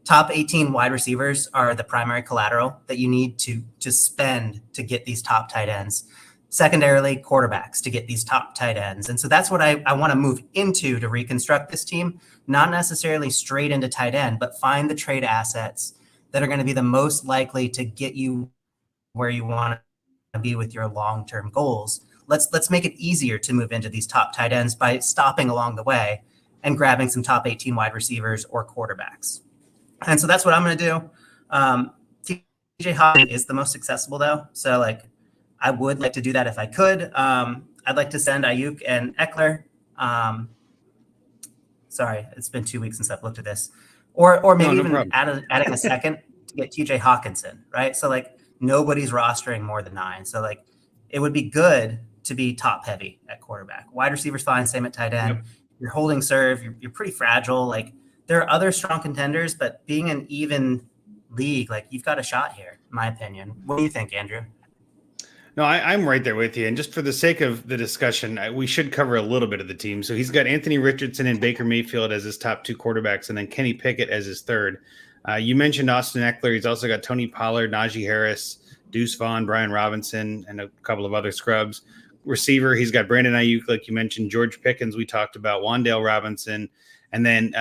Top 18 wide receivers are the primary collateral that you need to spend to get these top tight ends. Secondarily, quarterbacks to get these top tight ends. And so that's what I want to move into to reconstruct this team, not necessarily straight into tight end, but find the trade assets that are going to be the most likely to get you where you want to be with your long-term goals. Let's make it easier to move into these top tight ends by stopping along the way and grabbing some top 18 wide receivers or quarterbacks. And so that's what I'm going to do. TJ Hawkinson is the most accessible though. So like, I would like to do that if I could. I'd like to send Ayuk and Eckler. Sorry, it's been 2 weeks since I've looked at this. Or maybe even adding a second to get TJ Hawkinson, right? So like nobody's rostering more than 9. So like it would be good to be top heavy at quarterback. Wide receivers fine, same at tight end. Yep. You're holding serve, you're pretty fragile. Like there are other strong contenders, but being an even league, like you've got a shot here, in my opinion. What do you think, Andrew? No, I'm right there with you. And just for the sake of the discussion, we should cover a little bit of the team. So he's got Anthony Richardson and Baker Mayfield as his top 2 quarterbacks, and then Kenny Pickett as his third. You mentioned Austin Eckler. He's also got Tony Pollard, Najee Harris, Deuce Vaughn, Brian Robinson, and a couple of other scrubs. Receiver, he's got Brandon Ayuk, like you mentioned, George Pickens, we talked about, Wan'Dale Robinson. And then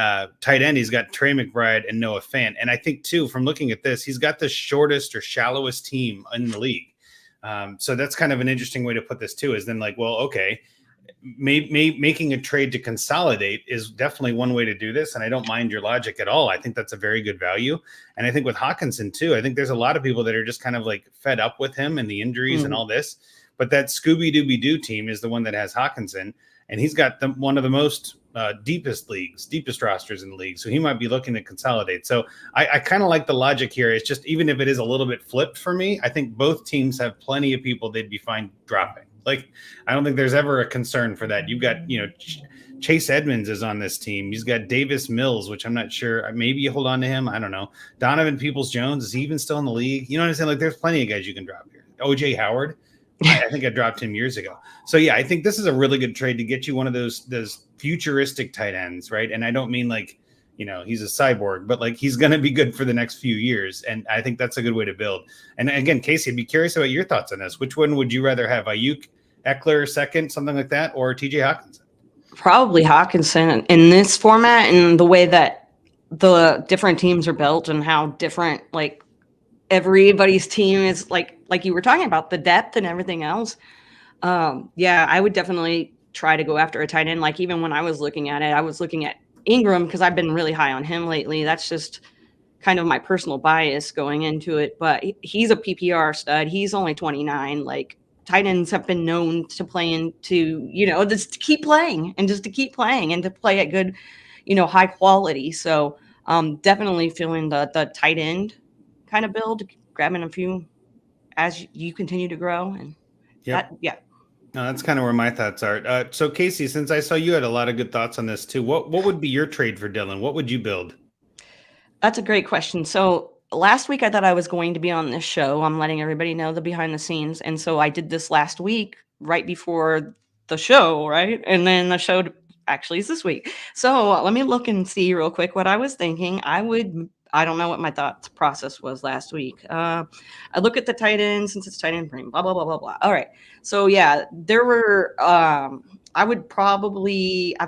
tight end, he's got Trey McBride and Noah Fant. And I think, too, from looking at this, he's got the shortest or shallowest team in the league. So that's kind of an interesting way to put this too, is then like, well, okay, making a trade to consolidate is definitely one way to do this. And I don't mind your logic at all. I think that's a very good value. And I think with Hawkinson too, I think there's a lot of people that are just kind of like fed up with him and the injuries and all this, but that Scooby-Dooby-Doo team is the one that has Hawkinson, and he's got one of the most deepest rosters in the league. So he might be looking to consolidate. So I kind of like the logic here. It's just, even if it is a little bit flipped for me, I think both teams have plenty of people they'd be fine dropping. Like, I don't think there's ever a concern for that. You've got, Chase Edmonds is on this team. He's got Davis Mills, which I'm not sure. Maybe you hold on to him. I don't know. Donovan Peoples-Jones, is he even still in the league? You know what I'm saying? Like, there's plenty of guys you can drop here. OJ Howard. I think I dropped him years ago. So yeah, I think this is a really good trade to get you one of those futuristic tight ends, right? And I don't mean like, he's a cyborg, but like he's going to be good for the next few years. And I think that's a good way to build. And again, Casey, I'd be curious about your thoughts on this. Which one would you rather have? Ayuk, Eckler second, something like that, or TJ Hawkinson? Probably Hawkinson in this format, and the way that the different teams are built and how different, like, everybody's team is, like you were talking about, the depth and everything else. Yeah, I would definitely try to go after a tight end. Like, even when I was looking at it, I was looking at Ingram because I've been really high on him lately. That's just kind of my personal bias going into it. But he's a PPR stud. He's only 29. Like, tight ends have been known to play into, just to keep playing and to play at good, high quality. So definitely feeling the tight end kind of build, grabbing a few as you continue to grow. And No, that's kind of where my thoughts are. So Casey, since I saw you had a lot of good thoughts on this too, what would be your trade for Dylan? What would you build? That's a great question. So last week I thought I was going to be on this show. I'm letting everybody know the behind the scenes. And so I did this last week right before the show, right? And then the show actually is this week. So let me look and see real quick what I was thinking. I don't know what my thought process was last week. I look at the tight end, since it's tight end frame, blah, blah, blah, blah, blah. All right. So yeah, there were, I've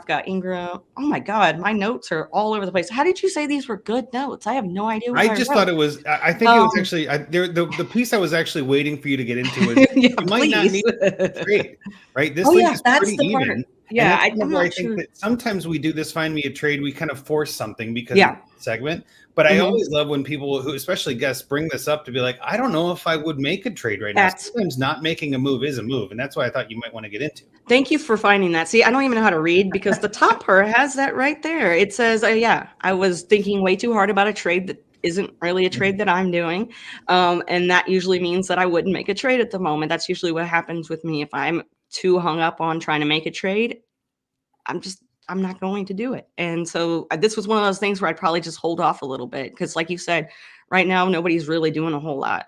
got Ingram. Oh my God, my notes are all over the place. How did you say these were good notes? I have no idea. I just thought it was, I think it was actually, the piece I was actually waiting for you to get into was, yeah, you might not need a trade, right? This league is pretty even. Part. Yeah, I think that sometimes we do this, find me a trade, we kind of force something because of the segment. But I always love when people who, especially guests, bring this up to be like, I don't know if I would make a trade right now. Sometimes not making a move is a move. And that's why I thought you might want to get into. Thank you for finding that. See, I don't even know how to read because the top part has that right there. It says, I was thinking way too hard about a trade that isn't really a trade that I'm doing. And that usually means that I wouldn't make a trade at the moment. That's usually what happens with me. If I'm too hung up on trying to make a trade, I'm not going to do it. And so this was one of those things where I'd probably just hold off a little bit. Cause like you said, right now, nobody's really doing a whole lot.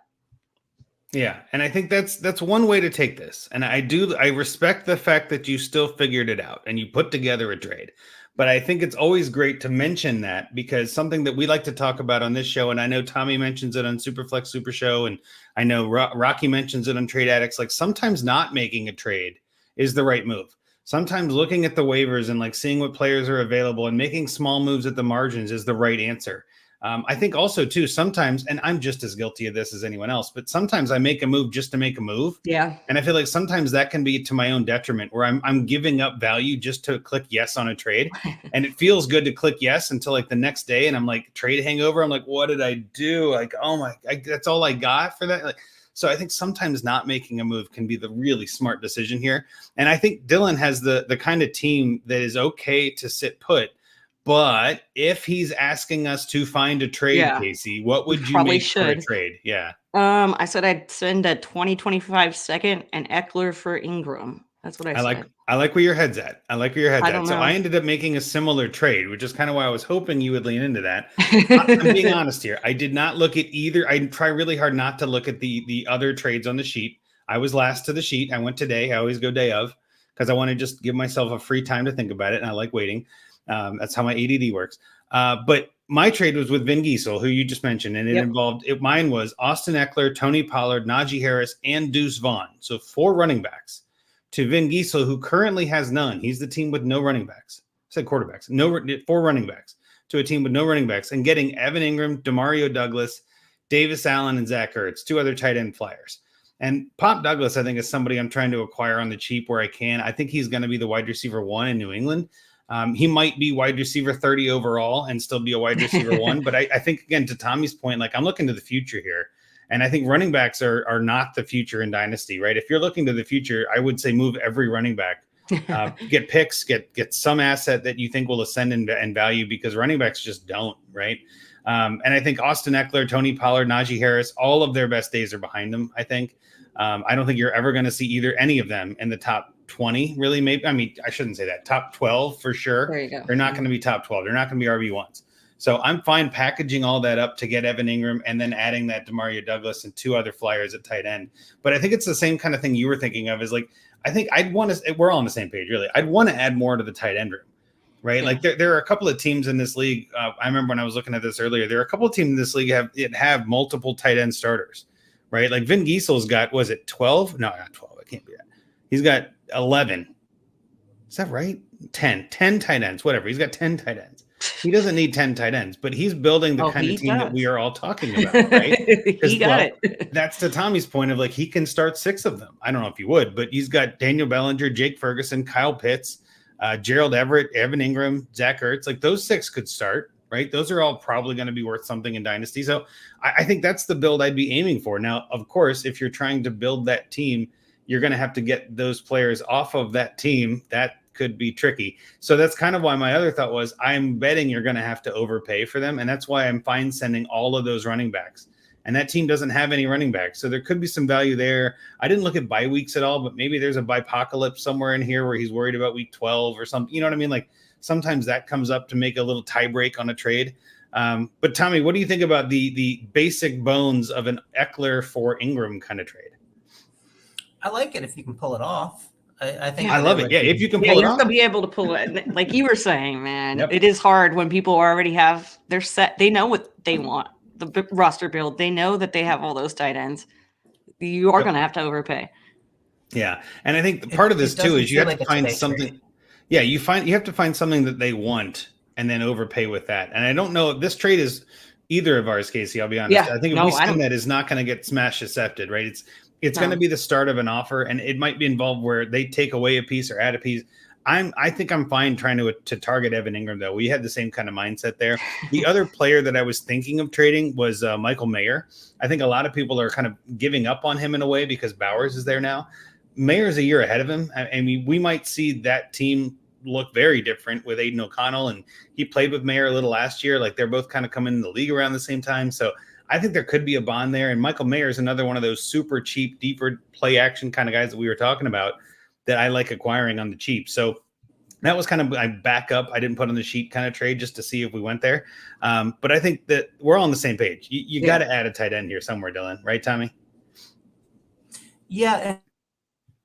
Yeah. And I think that's one way to take this. And I respect the fact that you still figured it out and you put together a trade, but I think it's always great to mention that, because something that we like to talk about on this show, and I know Tommy mentions it on Superflex Super Show, and I know Rocky mentions it on Trade Addicts, like sometimes not making a trade is the right move. Sometimes looking at the waivers and like seeing what players are available and making small moves at the margins is the right answer. I think also too, sometimes, and I'm just as guilty of this as anyone else, but sometimes I make a move just to make a move. Yeah. And I feel like sometimes that can be to my own detriment, where I'm giving up value just to click yes on a trade. And it feels good to click yes until like the next day. And I'm like, trade hangover. I'm like, what did I do? Like, oh that's all I got for that. Like, so I think sometimes not making a move can be the really smart decision here. And I think Dylan has the kind of team that is okay to sit put. But if he's asking us to find a trade, Casey, what would you make for a trade? Yeah. I said I'd send a 2025 second and Eckler for Ingram. That's what I said. I like where your head's at. Don't So know. I ended up making a similar trade, which is kind of why I was hoping you would lean into that. I'm being honest here. I did not look at either. I try really hard not to look at the other trades on the sheet. I was last to the sheet. I went today. I always go day of because I want to just give myself a free time to think about it. And I like waiting. That's how my ADD works. But my trade was with Vin Giesel, who you just mentioned, and mine was Austin Eckler, Tony Pollard, Najee Harris, and Deuce Vaughn. So 4 running backs to Vin Giesel, who currently has none. He's the team with no running backs. I said quarterbacks. 4 running backs to a team with no running backs, and getting Evan Ingram, Demario Douglas, Davis Allen, and Zach Ertz, 2 other tight end flyers. And Pop Douglas, I think, is somebody I'm trying to acquire on the cheap where I can. I think he's going to be the wide receiver 1 in New England. He might be wide receiver 30 overall and still be a wide receiver 1. But I think, again, to Tommy's point, like I'm looking to the future here. And I think running backs are not the future in Dynasty, right? If you're looking to the future, I would say move every running back, get picks, get some asset that you think will ascend in value, because running backs just don't, right? And I think Austin Eckler, Tony Pollard, Najee Harris, all of their best days are behind them, I think. I don't think you're ever going to see any of them in the top 20, really. Maybe, I mean, I shouldn't say that. Top 12 for sure. There you go. They're not going to be top 12. They're not going to be RB1s. So I'm fine packaging all that up to get Evan Ingram and then adding that Demario Douglas and 2 other flyers at tight end. But I think it's the same kind of thing you were thinking of, is like, I think I'd want to, we're all on the same page, really. I'd want to add more to the tight end room, right? Yeah. Like there are a couple of teams in this league. I remember when I was looking at this earlier, there are a couple of teams in this league have multiple tight end starters, right? Like Vin Giesel's got, was it 12? No, not 12. It can't be that. He's got 11. Is that right? 10 tight ends, whatever. He's got 10 tight ends. He doesn't need 10 tight ends, but he's building the kind of team that we are all talking about, right? He got it. That's to Tommy's point of like, he can start 6 of them. I don't know if you would, but he's got Daniel Bellinger, Jake Ferguson, Kyle Pitts, Gerald Everett, Evan Ingram, Zach Ertz. Like those 6 could start, right? Those are all probably going to be worth something in Dynasty. So I think that's the build I'd be aiming for. Now, of course, if you're trying to build that team, you're going to have to get those players off of that team. That could be tricky. So that's kind of why my other thought was, I'm betting you're going to have to overpay for them. And that's why I'm fine sending all of those running backs. And that team doesn't have any running backs. So there could be some value there. I didn't look at bye weeks at all, but maybe there's a bye-pocalypse somewhere in here where he's worried about week 12 or something. You know what I mean? Like sometimes that comes up to make a little tie break on a trade. But Tommy, what do you think about the basic bones of an Eckler for Ingram kind of trade? I like it if you can pull it off. I think I love it. Yeah, if you can pull it you off. have to be able to pull it. Like you were saying, man, It is hard when people already have their set. They know what they want, the roster build. They know that they have all those tight ends. You are going to have to overpay. Yeah, and I think part of this too is you have to find something. Trade. Yeah, you have to find something that they want and then overpay with that. And I don't know if this trade is either of ours, Casey. I'll be honest. Yeah, I think if we send that, is not going to get smash accepted, right? It's going to be the start of an offer, and it might be involved where they take away a piece or add a piece. I think I'm fine trying to target Evan Ingram, though. We had the same kind of mindset there. The other player that I was thinking of trading was Michael Mayer. I think a lot of people are kind of giving up on him in a way because Bowers is there now. Mayer's a year ahead of him. I mean, we might see that team look very different with Aiden O'Connell, and he played with Mayer a little last year. Like they're both kind of coming in the league around the same time. So I think there could be a bond there. And Michael Mayer is another one of those super cheap, deeper play action kind of guys that we were talking about that I like acquiring on the cheap. So that was kind of my backup. I didn't put on the sheet kind of trade just to see if we went there. But I think that we're all on the same page. You got to add a tight end here somewhere, Dylan. Right, Tommy? Yeah.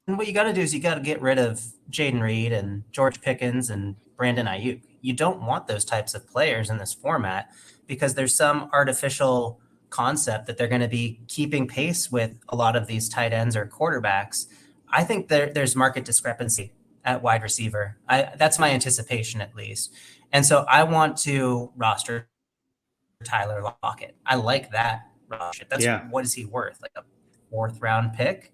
And what you got to do is you got to get rid of Jaden Reed and George Pickens and Brandon Ayuk. You don't want those types of players in this format because there's some artificial concept that they're going to be keeping pace with a lot of these tight ends or quarterbacks. I think there's market discrepancy at wide receiver. That's my anticipation, at least. And so I want to roster Tyler Lockett. I like that roster. That's what is he worth? Like a 4th round pick?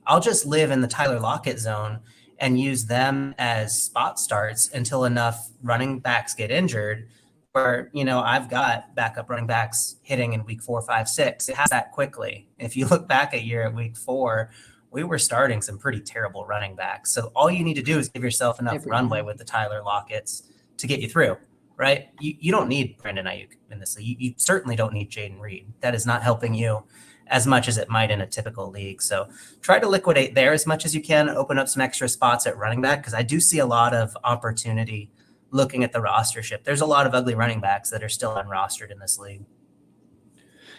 I'll just live in the Tyler Lockett zone and use them as spot starts until enough running backs get injured where, I've got backup running backs hitting in week 4, 5, 6. It has that quickly. If you look back a year at week 4, we were starting some pretty terrible running backs. So all you need to do is give yourself enough runway with the Tyler Lockett's to get you through, right? You don't need Brandon Ayuk in this league. You certainly don't need Jaden Reed. That is not helping you as much as it might in a typical league. So try to liquidate there as much as you can, open up some extra spots at running back, because I do see a lot of opportunity looking at the rostership. There's a lot of ugly running backs that are still unrostered in this league.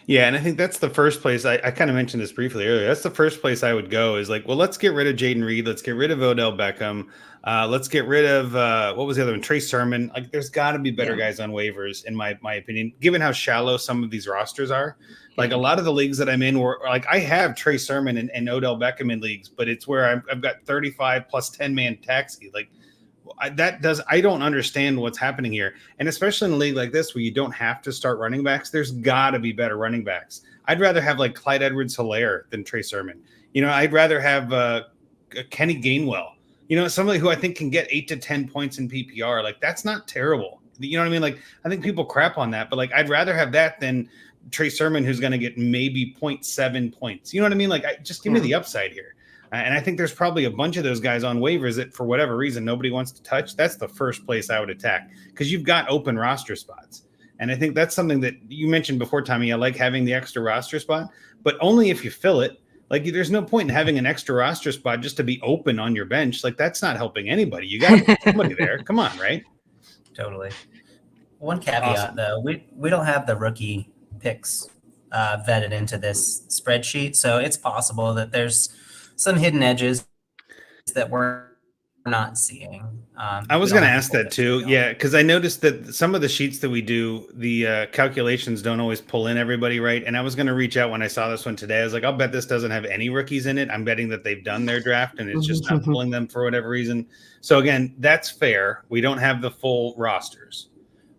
Yeah, and I think that's the first place. I kind of mentioned this briefly earlier. That's the first place I would go is like, well, let's get rid of Jaden Reed. Let's get rid of Odell Beckham. Let's get rid of, what was the other one? Trey Sermon. Like, there's got to be better guys on waivers, in my opinion, given how shallow some of these rosters are. Like, a lot of the leagues that I'm in were like, I have Trey Sermon and Odell Beckham in leagues, but it's where I've got 35 plus 10-man taxi. Like, I don't understand what's happening here. And especially in a league like this where you don't have to start running backs, there's got to be better running backs. I'd rather have like Clyde Edwards-Helaire than Trey Sermon. I'd rather have Kenny Gainwell, somebody who I think can get 8 to 10 points in PPR. Like, that's not terrible. You know what I mean? Like, I think people crap on that, but like, I'd rather have that than Trey Sermon, who's going to get maybe 0.7 points. You know what I mean? Like, just give me the upside here. And I think there's probably a bunch of those guys on waivers that for whatever reason, nobody wants to touch. That's the first place I would attack because you've got open roster spots. And I think that's something that you mentioned before, Tommy. I like having the extra roster spot, but only if you fill it. Like, there's no point in having an extra roster spot just to be open on your bench. Like, that's not helping anybody. You got to put somebody there. Come on, right? Totally. One caveat, though. We don't have the rookie picks vetted into this spreadsheet. So it's possible that there's some hidden edges that we're not seeing. I was going to ask that too. Yeah, because I noticed that some of the sheets that we do, the calculations don't always pull in everybody right. And I was going to reach out when I saw this one today. I was like, I'll bet this doesn't have any rookies in it. I'm betting that they've done their draft and it's just not pulling them for whatever reason. So again, that's fair. We don't have the full rosters.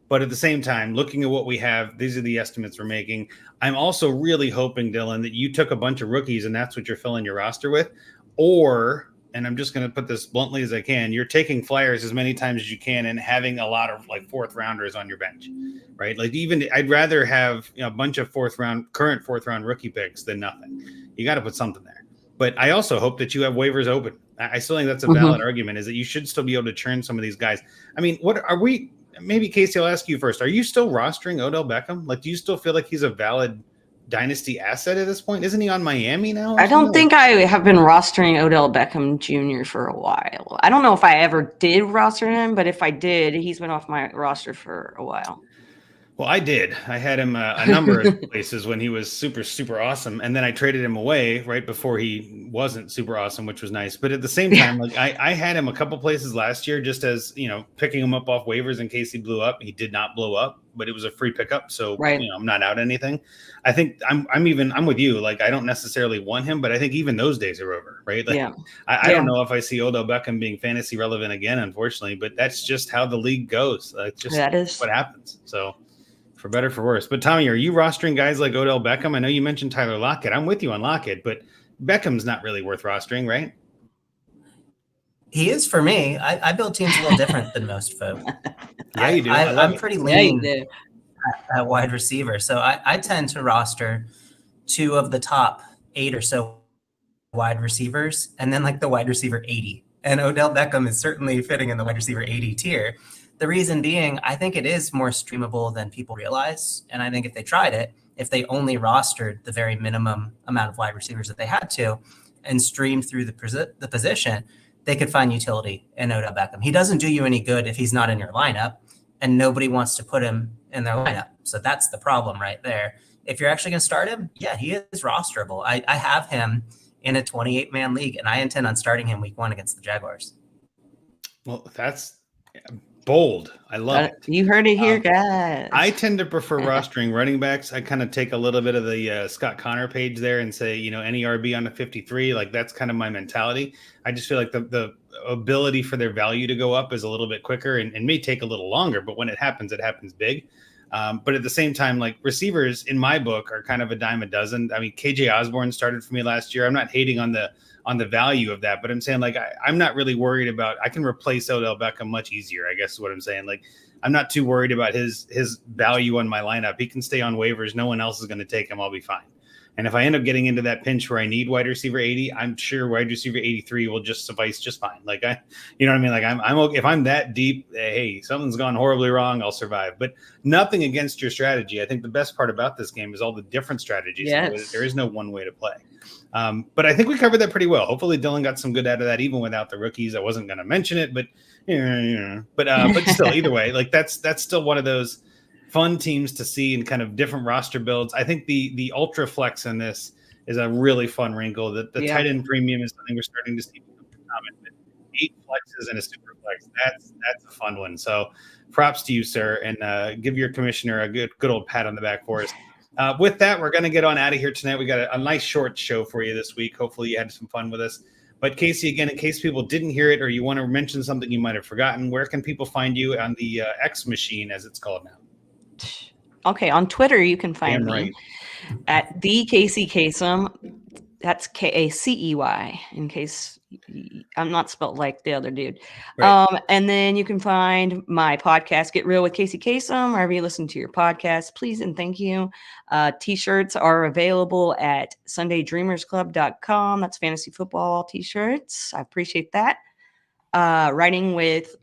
But at the same time, looking at what we have, these are the estimates we're making. I'm also really hoping, Dylan, that you took a bunch of rookies and that's what you're filling your roster with. Or, and I'm just going to put this bluntly as I can, you're taking flyers as many times as you can and having a lot of like 4th rounders on your bench, right? Like, even I'd rather have a bunch of current fourth round rookie picks than nothing. You got to put something there. But I also hope that you have waivers open. I still think that's a valid argument, is that you should still be able to churn some of these guys. I mean, what are we? Maybe Casey, I'll ask you first. Are you still rostering Odell Beckham? Like, do you still feel like he's a valid dynasty asset at this point? Isn't he on Miami now? I don't think I have been rostering Odell Beckham Jr. for a while. I don't know if I ever did roster him, but if I did, he's been off my roster for a while. Well, I did. I had him a number of places when he was super, super awesome. And then I traded him away right before he wasn't super awesome, which was nice. But at the same time, like I had him a couple places last year just as, picking him up off waivers in case he blew up. He did not blow up, but it was a free pickup. So, I'm not out anything. I think I'm with you. Like, I don't necessarily want him, but I think even those days are over, right? Like, I don't know if I see Odell Beckham being fantasy relevant again, unfortunately, but that's just how the league goes. It's just what happens. So, for better, for worse. But Tommy, are you rostering guys like Odell Beckham? I know you mentioned Tyler Lockett. I'm with you on Lockett, but Beckham's not really worth rostering, right? He is for me. I build teams a little different than most folks. Yeah, you do. I'm pretty lean at wide receiver. So I tend to roster 2 of the top 8 or so wide receivers, and then like the wide receiver 80. And Odell Beckham is certainly fitting in the wide receiver 80 tier. The reason being, I think it is more streamable than people realize. And I think if they tried it, if they only rostered the very minimum amount of wide receivers that they had to and streamed through the position, they could find utility in Odell Beckham. He doesn't do you any good if he's not in your lineup, and nobody wants to put him in their lineup. So that's the problem right there. If you're actually going to start him, yeah, he is rosterable. I have him in a 28-man league, and I intend on starting him week 1 against the Jaguars. Well, that's bold. I love it. You heard it here, guys. I tend to prefer rostering running backs. I kind of take a little bit of the Scott Connor page there and say, any RB on a 53, like that's kind of my mentality. I just feel like the ability for their value to go up is a little bit quicker and may take a little longer, but when it happens big. But at the same time, like receivers in my book are kind of a dime a dozen. I mean, KJ Osborne started for me last year. I'm not hating on the value of that, but I'm saying like I'm not really worried about. I can replace Odell Beckham much easier, I guess is what I'm saying. Like I'm not too worried about his value on my lineup. He can stay on waivers. No one else is going to take him. I'll be fine. And if I end up getting into that pinch where I need wide receiver 80, I'm sure wide receiver 83 will just suffice just fine. Like you know what I mean? Like I'm okay. If I'm that deep, hey, something's gone horribly wrong, I'll survive. But nothing against your strategy. I think the best part about this game is all the different strategies. Yes. There is no one way to play. But I think we covered that pretty well. Hopefully Dylan got some good out of that, even without the rookies. I wasn't going to mention it, but but still, either way, like that's still one of those fun teams to see and kind of different roster builds. I think the ultra flex in this is a really fun wrinkle. The tight end premium is something we're starting to see become common. But 8 flexes and a super flex, that's a fun one. So props to you, sir, and give your commissioner a good old pat on the back for us. With that, we're going to get on out of here tonight. We got a nice short show for you this week. Hopefully you had some fun with us. But Casey, again, in case people didn't hear it or you want to mention something you might have forgotten, where can people find you on the X machine, as it's called now? Okay, on Twitter you can find me at the Casey Kasem. That's Kacey. In case I'm not spelled like the other dude. Right. And then you can find my podcast, Get Real with Casey Kasem, wherever you listen to your podcast. Please and thank you. T-shirts are available at SundayDreamersClub.com. That's fantasy football T-shirts. I appreciate that. Writing with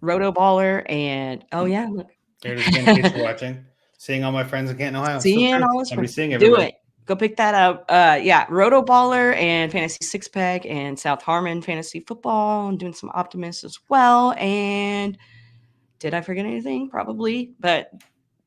Rotoballer and look. There it is again, in case you're watching. Seeing all my friends in Canton, Ohio. Seeing all his friends. Seeing everybody. Do it. Go pick that up. Rotoballer and Fantasy Six Pack and South Harmon Fantasy Football. I'm doing some Optimist as well. And did I forget anything? Probably. But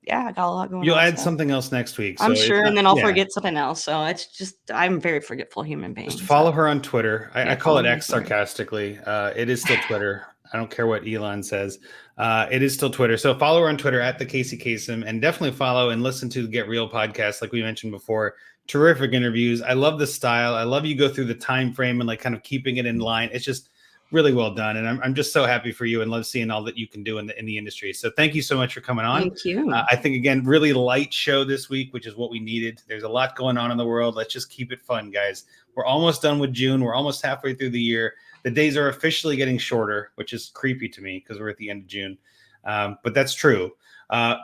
yeah, I got a lot going on. You'll add something else next week. I'm sure, and then I'll forget something else. So it's just, I'm a very forgetful human being. Just follow her on Twitter. I call it X sarcastically. It is still Twitter. I don't care what Elon says. It is still Twitter. So follow her on Twitter at the Casey Kasem, and definitely follow and listen to the Get Real podcast, like we mentioned before. Terrific interviews. I love the style. I love you go through the time frame and like kind of keeping it in line. It's just really well done. And I'm just so happy for you and love seeing all that you can do in the industry. So thank you so much for coming on. Thank you. I think, again, really light show this week, which is what we needed. There's a lot going on in the world. Let's just keep it fun, guys. We're almost done with June. We're almost halfway through the year. The days are officially getting shorter, which is creepy to me because we're at the end of June. But that's true.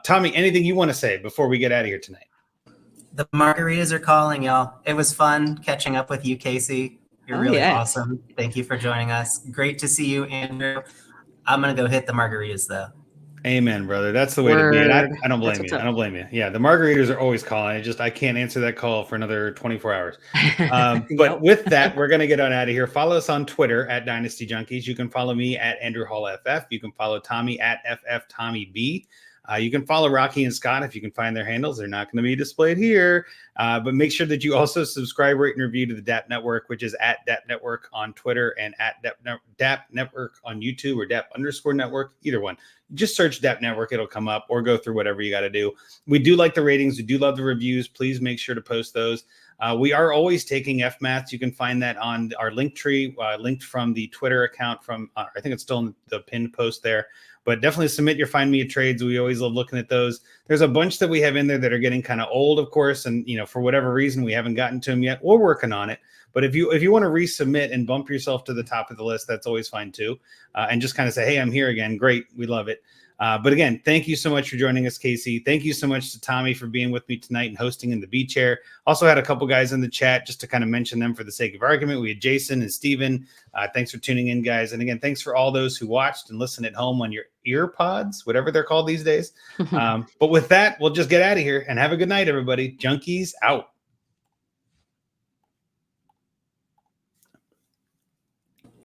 Tommy, anything you want to say before we get out of here tonight? The margaritas are calling, y'all. It was fun catching up with you, Casey. You're really awesome. Thank you for joining us. Great to see you, Andrew. I'm going to go hit the margaritas, though. Amen, brother. That's the way to be. And I don't blame you. I don't blame you. Yeah, the margaritas are always calling. I can't answer that call for another 24 hours. But with that, we're going to get on out of here. Follow us on Twitter at Dynasty Junkies. You can follow me at Andrew Hall FF. You can follow Tommy at FF Tommy B. You can follow Rocky and Scott if you can find their handles. They're not going to be displayed here. But make sure that you also subscribe, rate, and review to the DAP Network, which is at DAP Network on Twitter and at DAP Network on YouTube or DAP_network, either one. Just search DAP Network. It'll come up, or go through whatever you got to do. We do like the ratings. We do love the reviews. Please make sure to post those. We are always taking FMATs. You can find that on our link tree, linked from the Twitter account from, I think it's still in the pinned post there. But definitely submit your Find Me a Trades. We always love looking at those. There's a bunch that we have in there that are getting kind of old, of course, and for whatever reason we haven't gotten to them yet. We're working on it. But if you want to resubmit and bump yourself to the top of the list, that's always fine too. And just kind of say, hey, I'm here again. Great, we love it. But again, thank you so much for joining us, Casey. Thank you so much to Tommy for being with me tonight and hosting in the B chair. Also had a couple guys in the chat just to kind of mention them for the sake of argument. We had Jason and Steven. Thanks for tuning in, guys. And again, thanks for all those who watched and listened at home on your ear pods, whatever they're called these days. But with that, we'll just get out of here and have a good night, everybody. Junkies out.